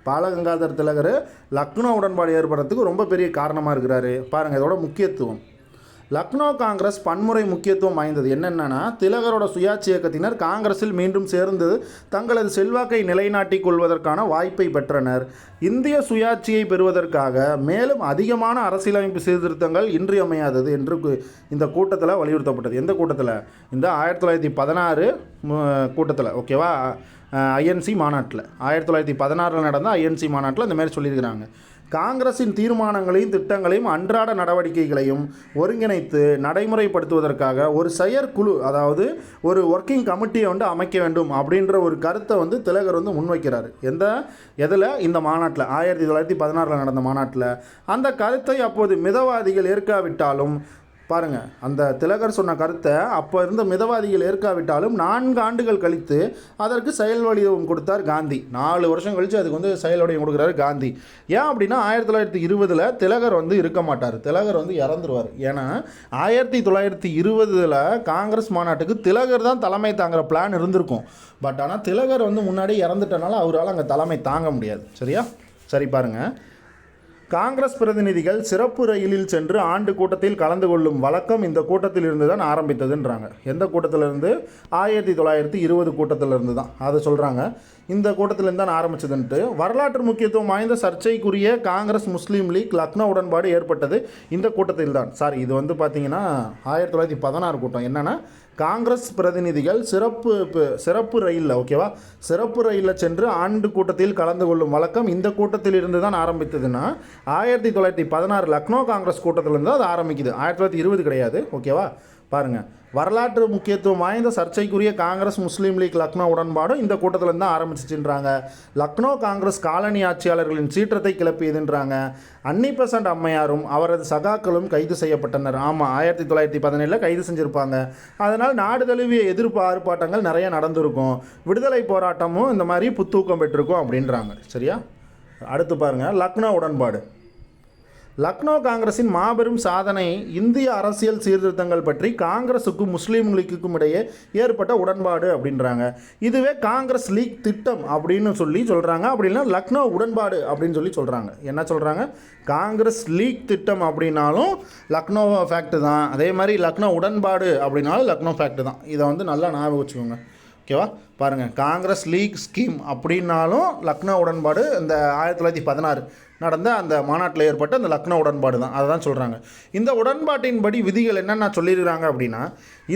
பாலகங்காதர் திலகர் லக்னோ உடன்பாடு ஏற்படுறதுக்கு ரொம்ப பெரிய காரணமாக இருக்கிறாரு. பாருங்கள் இதோட முக்கியத்துவம். லக்னோ காங்கிரஸ் பன்முறை முக்கியத்துவம் வாய்ந்தது. என்னென்னா, திலகரோட சுயாட்சி இயக்கத்தினர் காங்கிரஸில் மீண்டும் சேர்ந்து தங்களது செல்வாக்கை நிலைநாட்டிக் கொள்வதற்கான வாய்ப்பை பெற்றனர். இந்திய சுயாட்சியை பெறுவதற்காக மேலும் அதிகமான அரசியலமைப்பு சீர்திருத்தங்கள் இன்றியமையாதது என்று இந்த கூட்டத்தில் வலியுறுத்தப்பட்டது. எந்த கூட்டத்தில், இந்த 1916 கூட்டத்தில், ஓகேவா, ஐஎன்சி மாநாட்டில் 1916 நடந்த ஐஎன்சி மாநாட்டில் இந்த மாதிரி சொல்லியிருக்கிறாங்க. காங்கிரஸின் தீர்மானங்களையும் திட்டங்களையும் அன்றாட நடவடிக்கைகளையும் ஒருங்கிணைத்து நடைமுறைப்படுத்துவதற்காக ஒரு செயற்குழு, அதாவது ஒரு ஒர்க்கிங் கமிட்டியை அமைக்க வேண்டும் அப்படின்ற ஒரு கருத்தை திலகர் முன்வைக்கிறார். எதில், இந்த மாநாட்டில் 1916 நடந்த மாநாட்டில். அந்த கருத்தை அப்போது மிதவாதிகள் ஏற்காவிட்டாலும், பாருங்கள், அந்த திலகர் சொன்ன கருத்தை அப்போ இருந்த மிதவாதிகள் ஏற்காவிட்டாலும் 4 ஆண்டுகள் கழித்து அதற்கு செயல் வடிவம் கொடுத்தார் காந்தி. 4 வருஷம் கழித்து அதுக்கு செயல் வடிவம் கொடுக்குறாரு காந்தி. ஏன் அப்படின்னா 1920 திலகர் இருக்க மாட்டார், திலகர் இறந்துருவார். ஏன்னா 1920 காங்கிரஸ் மாநாட்டுக்கு திலகர் தான் தலைமை தாங்குற பிளான் இருந்திருக்கும். பட் ஆனால் திலகர் முன்னாடி இறந்துட்டனால அவரால் அங்கே தலைமை தாங்க முடியாது. சரியா? சரி, பாருங்கள், காங்கிரஸ் பிரதிநிதிகள் சிறப்பு ரயிலில் சென்று ஆண்டு கூட்டத்தில் கலந்து கொள்ளும் வழக்கம் இந்த கூட்டத்தில் இருந்து தான் ஆரம்பித்ததுன்றாங்க. எந்த கூட்டத்திலிருந்து, 1920 கூட்டத்திலிருந்து தான் அதை சொல்கிறாங்க. இந்த கூட்டத்திலேருந்து தான் ஆரம்பிச்சதுன்ட்டு. வரலாற்று முக்கியத்துவம் வாய்ந்த சர்ச்சைக்குரிய காங்கிரஸ் முஸ்லீம் லீக் லக்னோ உடன்பாடு ஏற்பட்டது இந்த கூட்டத்தில் தான். சாரி, இது பார்த்தீங்கன்னா 1916 கூட்டம். என்னென்னா, காங்கிரஸ் பிரதிநிதிகள் சிறப்பு ரயிலில், ஓகேவா, சிறப்பு ரயிலில் சென்று ஆண்டு கூட்டத்தில் கலந்து கொள்ளும் வழக்கம் இந்த கூட்டத்தில் இருந்து தான் ஆரம்பித்ததுன்னா 1916 லக்னோ காங்கிரஸ் கூட்டத்திலிருந்து அது ஆரம்பிக்குது. 1920 கிடையாது. ஓகேவா? பாருங்கள், வரலாற்று முக்கியத்துவம் வாய்ந்த சர்ச்சைக்குரிய காங்கிரஸ் முஸ்லீம் லீக் லக்னோ உடன்பாடும் இந்த கூட்டத்தில் தான் ஆரம்பிச்சிச்சுன்றாங்க. லக்னோ காங்கிரஸ் காலனி ஆட்சியாளர்களின் சீற்றத்தை கிளப்பியதுன்றாங்க. அன்னி பெசன்ட் அம்மையாரும் அவரது சகாக்களும் கைது செய்யப்பட்டனர். ஆமாம், 1917 கைது செஞ்சுருப்பாங்க. அதனால் நாடு தழுவிய எதிர்ப்பு ஆர்ப்பாட்டங்கள் நிறைய நடந்திருக்கும். விடுதலை போராட்டமும் இந்த மாதிரி புத்தூக்கம் பெற்றிருக்கும் அப்படின்றாங்க. சரியா? அடுத்து பாருங்கள், லக்னோ உடன்பாடு. லக்னோ காங்கிரஸின் மாபெரும் சாதனை இந்திய அரசியல் சீர்திருத்தங்கள் பற்றி காங்கிரஸுக்கும் முஸ்லீம் லீக்குக்கும் இடையே ஏற்பட்ட உடன்பாடு அப்படின்றாங்க. இதுவே காங்கிரஸ் லீக் திட்டம் அப்படின்னு சொல்கிறாங்க. அப்படின்னா லக்னோ உடன்பாடு அப்படின்னு சொல்கிறாங்க. என்ன சொல்கிறாங்க? காங்கிரஸ் லீக் திட்டம் அப்படின்னாலும் லக்னோ ஃபேக்ட் தான். அதே மாதிரி லக்னோ உடன்பாடு அப்படின்னாலும் லக்னோ ஃபேக்ட் தான். இதை நல்லா ஞாபகம் வச்சுக்கோங்க. ஓகேவா? பாருங்கள், காங்கிரஸ் லீக் ஸ்கீம் அப்படின்னாலும் லக்னோ உடன்பாடு இந்த 1916 நடந்த அந்த மாநாட்டில் ஏற்பட்ட அந்த லக்னோ உடன்பாடு தான். அதை தான் சொல்கிறாங்க. இந்த உடன்பாட்டின்படி விதிகள் என்னென்ன சொல்லியிருக்கிறாங்க அப்படின்னா,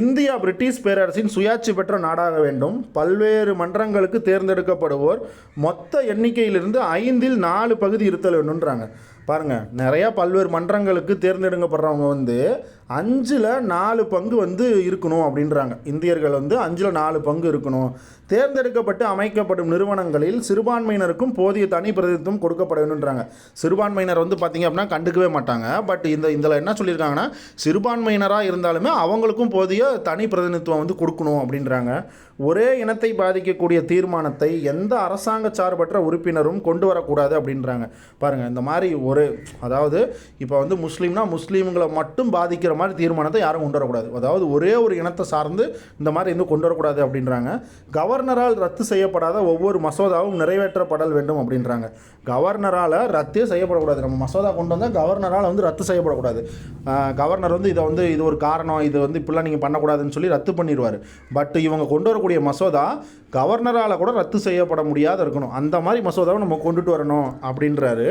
இந்தியா பிரிட்டிஷ் பேரரசின் சுயாட்சி பெற்ற நாடாக வேண்டும். பல்வேறு மன்றங்களுக்கு தேர்ந்தெடுக்கப்படுவோர் மொத்த எண்ணிக்கையிலிருந்து 5இல் 4 பகுதி இருத்தல் வேணுன்றாங்க. பாருங்கள், நிறையா பல்வேறு மன்றங்களுக்கு தேர்ந்தெடுக்கப்படுறவங்க வந்து 4 பங்கு வந்து இருக்கணும் அப்படின்றாங்க. இந்தியர்கள் வந்து 4 பங்கு இருக்கணும். தேர்ந்தெடுக்கப்பட்டு அமைக்கப்படும் நிறுவனங்களில் சிறுபான்மையினருக்கும் போதிய தனி பிரதிநிதித்துவம் கொடுக்கப்பட வேணுன்றாங்க. சிறுபான்மையினர் வந்து பார்த்திங்க அப்படின்னா கண்டுக்கவே மாட்டாங்க. பட் இதில் என்ன சொல்லியிருக்காங்கன்னா, சிறுபான்மையினராக இருந்தாலுமே அவங்களுக்கும் போதிய தனி பிரதிநிதித்துவம் வந்து கொடுக்கணும் அப்படின்றாங்க. ஒரே இனத்தை பாதிக்கக்கூடிய தீர்மானத்தை எந்த அரசாங்க சார்பற்ற உறுப்பினரும் கொண்டு வரக்கூடாது அப்படின்றாங்க. பாருங்கள், இந்த மாதிரி அதாவது இப்போ வந்து முஸ்லீம்னா முஸ்லீம்களை மட்டும் பாதிக்கிற மாதிரி தீர்மானத்தை யாரும் கொண்டு வரக்கூடாது. அதாவது ஒரே ஒரு இனத்தை சார்ந்து இந்த மாதிரி எதுவும் கொண்டு வரக்கூடாது அப்படின்றாங்க. கவர்னரால் ரத்து செய்யப்படாத ஒவ்வொரு மசோதாவும் நிறைவேற்றப்படல் வேண்டும் அப்படின்றாங்க. கவர்னரால் ரத்தே செய்யப்படக்கூடாது. நம்ம மசோதா கொண்டு வந்தால் கவர்னரால் வந்து ரத்து செய்யப்படக்கூடாது. கவர்னர் வந்து இது ஒரு காரணம், இது வந்து இப்படிலாம் நீங்கள் பண்ணக்கூடாதுன்னு சொல்லி ரத்து பண்ணிடுவார். பட் இவங்க கொண்டு வரக்கூடிய மசோதா கவர்னரால் கூட ரத்து செய்யப்பட முடியாத இருக்கணும். அந்த மாதிரி மசோதாவை நம்ம கொண்டுட்டு வரணும் அப்படின்றாரு.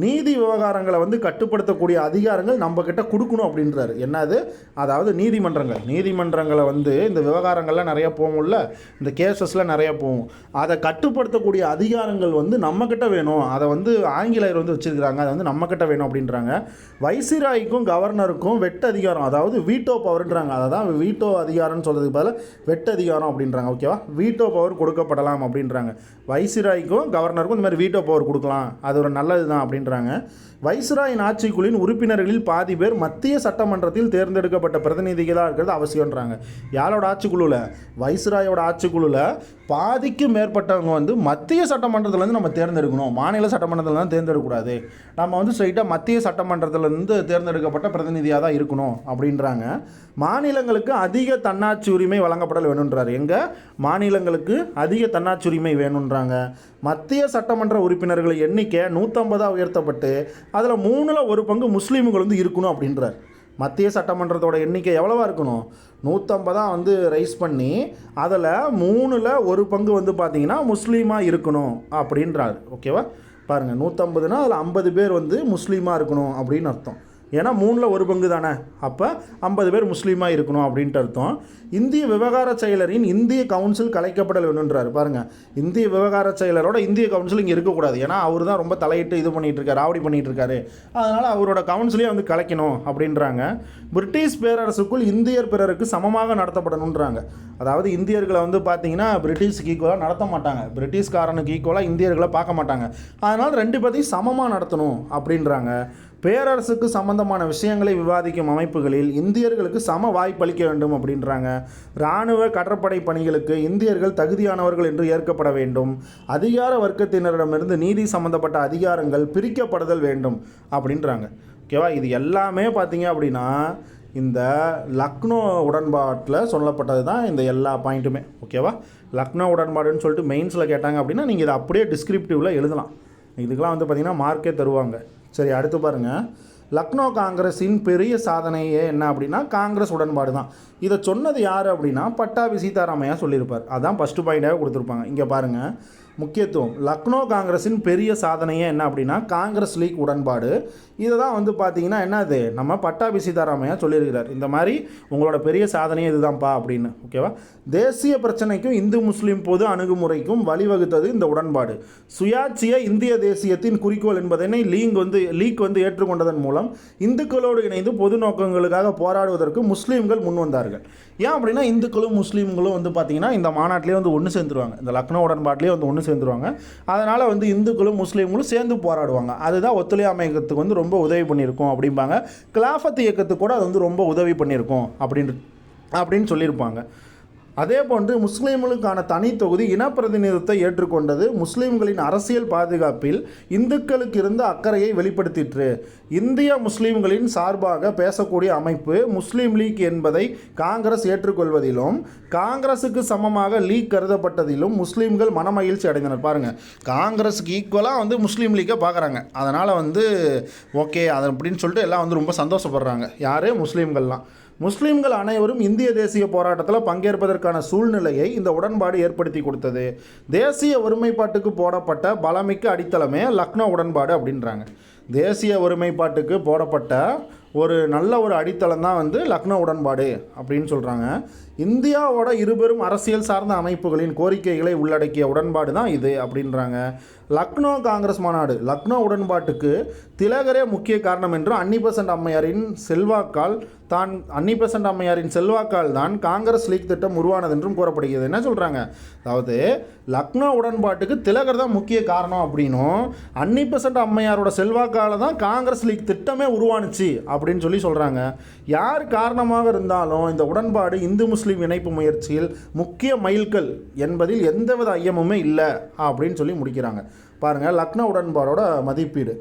நீதி விவகாரங்களை வந்து கட்டுப்படுத்தக்கூடிய அதிகாரங்கள் நம்மக்கிட்ட கொடுக்கணும் அப்படின்றாரு. என்னது? அதாவது நீதிமன்றங்களை வந்து இந்த விவகாரங்கள்லாம் நிறைய போகும்ல, இந்த கேசஸ்லாம் நிறைய போகும். அதை கட்டுப்படுத்தக்கூடிய அதிகாரங்கள் வந்து நம்மக்கிட்ட வேணும். அதை வந்து ஆங்கிலேயர் வந்து வச்சுருக்கிறாங்க, அதை வந்து நம்மக்கிட்ட வேணும் அப்படின்றாங்க. வைசிராய்க்கும் கவர்னருக்கும் வெட்டு அதிகாரம், அதாவது வீட்டோ பவர்ன்றாங்க. அதை தான் வீட்டோ அதிகாரம்னு சொல்கிறதுக்கு பதிலாக வெட்டு அதிகாரம் அப்படின்றாங்க. ஓகேவா? வீட்டோ பவர் கொடுக்கப்படலாம் அப்படின்றாங்க. வைசிராய்க்கும் கவர்னருக்கும் இந்த மாதிரி வீட்டோ பவர் கொடுக்கலாம், அது ஒரு நல்லது தான் அப்படின்றாங்க. வைஸ்ராயின் ஆட்சிக்குழுவின் உறுப்பினர்களில் பாதி பேர் மத்திய சட்டமன்றத்தில் தேர்ந்தெடுக்கப்பட்ட பிரதிநிதிகளாக இருக்கிறது அவசியம்ன்றாங்க. யாரோட ஆட்சிக்குழுவில்? வைஸ்ராயோட ஆட்சிக்குழுவில் பாதிக்கு மேற்பட்டவங்க வந்து மத்திய சட்டமன்றத்திலேருந்து நம்ம தேர்ந்தெடுக்கணும். மாநில சட்டமன்றத்தில் தான் தேர்ந்தெடுக்கக்கூடாது. நம்ம வந்து ஸ்ட்ரைட்டாக மத்திய சட்டமன்றத்திலேருந்து தேர்ந்தெடுக்கப்பட்ட பிரதிநிதியாக தான் இருக்கணும் அப்படின்றாங்க. மாநிலங்களுக்கு அதிக தன்னாட்சி உரிமை வழங்கப்படல் வேணுன்றார். எங்கள் மாநிலங்களுக்கு அதிக தன்னாட்சி உரிமை வேணுன்றாங்க. மத்திய சட்டமன்ற உறுப்பினர்கள் எண்ணிக்கை 150 உயர்த்தப்பட்டு அதில் 1/3 பங்கு முஸ்லீம்கள் வந்து இருக்கணும் அப்படின்றார். மத்திய சட்டமன்றத்தோட எண்ணிக்கை எவ்வளவா இருக்கணும்? 150 வந்து ரைஸ் பண்ணி அதில் 1/3 பங்கு வந்து பார்த்திங்கன்னா முஸ்லீமாக இருக்கணும் அப்படின்றார். ஓகேவா? பாருங்கள், 150னா அதில் 50 பேர் வந்து முஸ்லீமாக இருக்கணும் அப்படின்னு அர்த்தம். ஏன்னா 1/3 பங்கு தானே, அப்போ 50 பேர் முஸ்லீமாக இருக்கணும் அப்படின்ட்டு அர்த்தம். இந்திய விவகார செயலரின் இந்திய கவுன்சில் கலைக்கப்படல் வேணுன்றார். பாருங்கள், இந்திய விவகார செயலரோட இந்திய கவுன்சில் இங்கே இருக்கக்கூடாது. ஏன்னா அவர் தான் ரொம்ப தலையிட்டு இது பண்ணிகிட்ருக்காரு, ராவடி பண்ணிகிட்ருக்காரு. அதனால் அவரோட கவுன்சிலே வந்து கலைக்கணும் அப்படின்றாங்க. பிரிட்டிஷ் பேரரசுக்குள் இந்தியர் பிறருக்கு சமமாக நடத்தப்படணுன்றாங்க. அதாவது இந்தியர்களை வந்து பார்த்திங்கன்னா பிரிட்டிஷ்க்கு ஈக்குவலாக நடத்த மாட்டாங்க, பிரிட்டிஷ்காரனுக்கு ஈக்குவலாக இந்தியர்களை பார்க்க மாட்டாங்க. அதனால் 2 பேர்த்தையும் சமமாக நடத்தணும் அப்படின்றாங்க. பேரரசுக்கு சம்பந்தமான விஷயங்களை விவாதிக்கும் அமைப்புகளில் இந்தியர்களுக்கு சம வாய்ப்பளிக்க வேண்டும் அப்படின்றாங்க. இராணுவ கடற்படை பணிகளுக்கு இந்தியர்கள் தகுதியானவர்கள் என்று ஏற்கப்பட வேண்டும். அதிகார வர்க்கத்தினரிடமிருந்து நீதி சம்பந்தப்பட்ட அதிகாரங்கள் பிரிக்கப்படுதல் வேண்டும் அப்படின்றாங்க. ஓகேவா? இது எல்லாமே பார்த்தீங்க அப்படின்னா இந்த லக்னோ உடன்பாட்டில் சொல்லப்பட்டது தான் இந்த எல்லா பாயிண்ட்டுமே. ஓகேவா? லக்னோ உடன்பாடுன்னு சொல்லிட்டு மெயின்ஸில் கேட்டாங்க அப்படின்னா நீங்கள் இதை அப்படியே டிஸ்கிரிப்டிவில் எழுதலாம். இதுக்கெலாம் வந்து பார்த்திங்கன்னா மார்க்கே தருவாங்க. சரி, அடுத்து பாருங்கள். லக்னோ காங்கிரஸின் பெரிய சாதனையே என்ன அப்படின்னா காங்கிரஸ் உடன்பாடு தான். இதை சொன்னது யார் அப்படின்னா பட்டாபி சீதாராமையா சொல்லியிருப்பார். அதான் ஃபஸ்ட்டு பாயிண்டாக கொடுத்துருப்பாங்க. இங்கே பாருங்கள், முக்கியத்துவம். லக்னோ காங்கிரஸின் பெரிய சாதனையே என்ன அப்படின்னா காங்கிரஸ் லீக் உடன்பாடு. இதை தான் வந்து பார்த்திங்கன்னா என்னது நம்ம பட்டாபி சீதாராமையா சொல்லியிருக்கிறார். இந்த மாதிரி உங்களோட பெரிய சாதனையே இதுதான்ப்பா அப்படின்னு. ஓகேவா? தேசிய பிரச்சனைக்கும் இந்து முஸ்லீம் பொது அணுகுமுறைக்கும் வழிவகுத்தது இந்த உடன்பாடு. சுயாட்சிய இந்திய தேசியத்தின் குறிக்கோள் என்பதனை லீக் வந்து ஏற்றுக்கொண்டதன் மூலம் இந்துக்களோடு இணைந்து பொது நோக்கங்களுக்காக போராடுவதற்கு முஸ்லீம்கள் முன் வந்தார்கள். ஏன் அப்படின்னா இந்துக்களும் முஸ்லீம்களும் வந்து பார்த்திங்கன்னா இந்த மாநாட்டிலே வந்து ஒன்று சேர்ந்துருவாங்க, இந்த லக்னோ உடன்பாட்டிலே வந்து ஒன்று சேர்ந்துருவாங்க. அதனால் வந்து இந்துக்களும் முஸ்லீம்களும் சேர்ந்து போராடுவாங்க. அதுதான் ஒத்துழையாமை இயக்கத்துக்கு வந்து ரொம்ப உதவி பண்ணியிருக்கோம் அப்படிம்பாங்க. கிலாஃபத் இயக்கத்துக்கு கூட அது வந்து ரொம்ப உதவி பண்ணியிருக்கோம் அப்படின்னு சொல்லியிருப்பாங்க. அதே போன்று முஸ்லீம்களுக்கான தனி தொகுதி இனப்பிரதிநிதித்தை ஏற்றுக்கொண்டது முஸ்லீம்களின் அரசியல் பாதுகாப்பில் இந்துக்களுக்கு இருந்த அக்கறையை வெளிப்படுத்திற்று. இந்திய முஸ்லீம்களின் சார்பாக பேசக்கூடிய அமைப்பு முஸ்லீம் லீக் என்பதை காங்கிரஸ் ஏற்றுக்கொள்வதிலும் காங்கிரஸுக்கு சமமாக லீக் கருதப்பட்டதிலும் முஸ்லீம்கள் மனமகிழ்ச்சி அடைந்தனர். பாருங்கள், காங்கிரஸுக்கு ஈக்குவலாக வந்து முஸ்லீம் லீக்கை பார்க்குறாங்க. அதனால் வந்து ஓகே அது அப்படின்னு சொல்லிட்டு எல்லாம் வந்து ரொம்ப சந்தோஷப்படுறாங்க. யார்? முஸ்லீம்கள்லாம். முஸ்லீம்கள் அனைவரும் இந்திய தேசிய போராட்டத்தில் பங்கேற்பதற்கான சூழ்நிலையை இந்த உடன்பாடு ஏற்படுத்தி கொடுத்தது. தேசிய ஒருமைப்பாட்டுக்கு போடப்பட்ட பலமிக்க அடித்தளமே லக்னோ உடன்பாடு அப்படின்றாங்க. தேசிய ஒருமைப்பாட்டுக்கு போடப்பட்ட நல்ல ஒரு அடித்தளம் தான் வந்து லக்னோ உடன்பாடு அப்படின்னு சொல்கிறாங்க. இந்தியாவோட இருபெரும் அரசியல் சார்ந்த அமைப்புகளின் கோரிக்கைகளை உள்ளடக்கிய உடன்பாடு தான் இது அப்படின்றாங்க. லக்னோ காங்கிரஸ் மாநாடு, லக்னோ உடன்பாட்டுக்கு திலகரே முக்கிய காரணம் என்றும் அன்னிபெசன்ட் அம்மையாரின் செல்வாக்கால் தான் காங்கிரஸ் லீக் திட்டம் உருவானது என்றும் கூறப்படுகிறது. என்ன சொல்கிறாங்க, அதாவது லக்னோ உடன்பாட்டுக்கு திலகர் தான் முக்கிய காரணம் அப்படின்னும் அன்னிபெசன்ட் அம்மையாரோட செல்வாக்கால் தான் காங்கிரஸ் லீக் திட்டமே உருவானுச்சு அப்படின்னு சொல்கிறாங்க. யார் காரணமாக இருந்தாலும் இந்த உடன்பாடு இந்து முஸ்லீம் இணைப்பு முயற்சியில் முக்கிய மைல்கல் என்பதில் எந்தவித ஐயமுமே இல்லை அப்படின்னு சொல்லி முடிக்கிறாங்க. பாருங்கள், லக்னோ உடன்பாடோட மதிப்பீடு.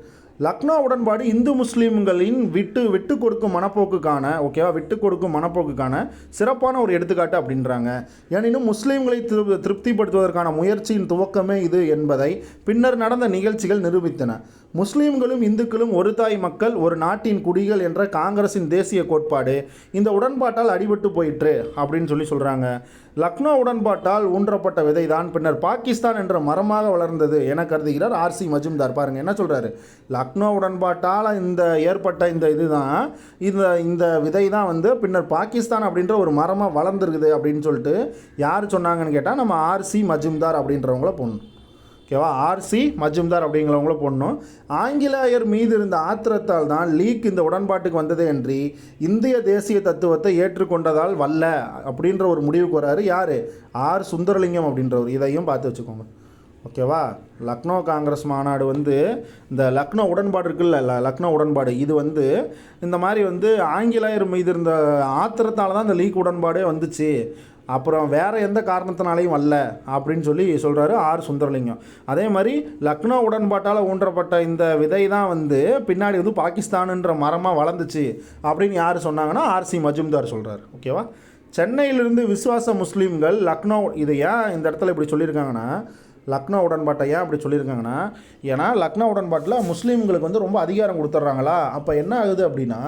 லக்னோ உடன்பாடு இந்து முஸ்லீம்களின் விட்டு கொடுக்கும் மனப்போக்குக்கான சிறப்பான ஒரு எடுத்துக்காட்டு அப்படின்றாங்க. எனினும் முஸ்லீம்களை திருப்திப்படுத்துவதற்கான முயற்சியின் துவக்கமே இது என்பதை பின்னர் நடந்த நிகழ்ச்சிகள் நிரூபித்தன. முஸ்லீம்களும் இந்துக்களும் ஒரு தாய் மக்கள், ஒரு நாட்டின் குடிகள் என்ற காங்கிரஸின் தேசிய கோட்பாடு இந்த உடன்பாட்டால் அடிபட்டு போயிற்று அப்படின்னு சொல்கிறாங்க. லக்னோ உடன்பாட்டால் ஊன்றப்பட்ட விதை தான் பின்னர் பாகிஸ்தான் என்ற மரமாக வளர்ந்தது என கருதுகிறார் ஆர்சி மஜும்தார். பாருங்கள் என்ன சொல்கிறாரு, லக்னோ உடன்பாட்டால் ஏற்பட்ட இந்த விதை தான் பின்னர் பாகிஸ்தான் அப்படின்ற ஒரு மரமாக வளர்ந்துருக்குது அப்படின்னு சொல்லிட்டு யார் சொன்னாங்கன்னு கேட்டால் நம்ம ஆர்சி மஜும்தார் அப்படின்றவங்கள பொண்ணு. ஓகேவா, ஆர்சி மஜும்தார் அப்படிங்கிறவங்கள பொண்ணும். ஆங்கிலேயர் மீது இருந்த ஆத்திரத்தால் தான் லீக் இந்த உடன்பாட்டுக்கு வந்ததே அன்றி இந்திய தேசிய தத்துவத்தை ஏற்றுக்கொண்டதால் வல்ல அப்படின்ற ஒரு முடிவுக்கு வராரு. யார், ஆர் சுந்தரலிங்கம் அப்படின்றவர். இதையும் பார்த்து வச்சுக்கோங்க. ஓகேவா, லக்னோ காங்கிரஸ் மாநாடு இந்த லக்னோ உடன்பாடு இருக்குல்ல, லக்னோ உடன்பாடு இது இந்த மாதிரி ஆங்கிலேயர் மீது இருந்த ஆத்திரத்தால் தான் இந்த லீக் உடன்பாடே வந்துச்சு, அப்புறம் வேறு எந்த காரணத்தினாலையும் வரல அப்படின்னு சொல்கிறாரு ஆர் சுந்தரலிங்கம். அதே மாதிரி லக்னோ உடன்பாட்டால் ஊன்றப்பட்ட இந்த விதை தான் பின்னாடி பாகிஸ்தானுன்ற மரமாக வளர்ந்துச்சு அப்படின்னு யார் சொன்னாங்கன்னா ஆர்சி மஜும்தார் சொல்கிறார். ஓகேவா, சென்னையிலிருந்து விசுவாச முஸ்லீம்கள் லக்னோ, இதை ஏன் இந்த இடத்துல இப்படி சொல்லியிருக்காங்கன்னா, லக்னோ உடன்பாட்டை ஏன் அப்படி சொல்லியிருக்காங்கன்னா, ஏன்னா லக்னோ உடன்பாட்டில் முஸ்லீம்களுக்கு ரொம்ப அதிகாரம் கொடுத்துட்றாங்களா. அப்போ என்ன ஆகுது அப்படின்னா,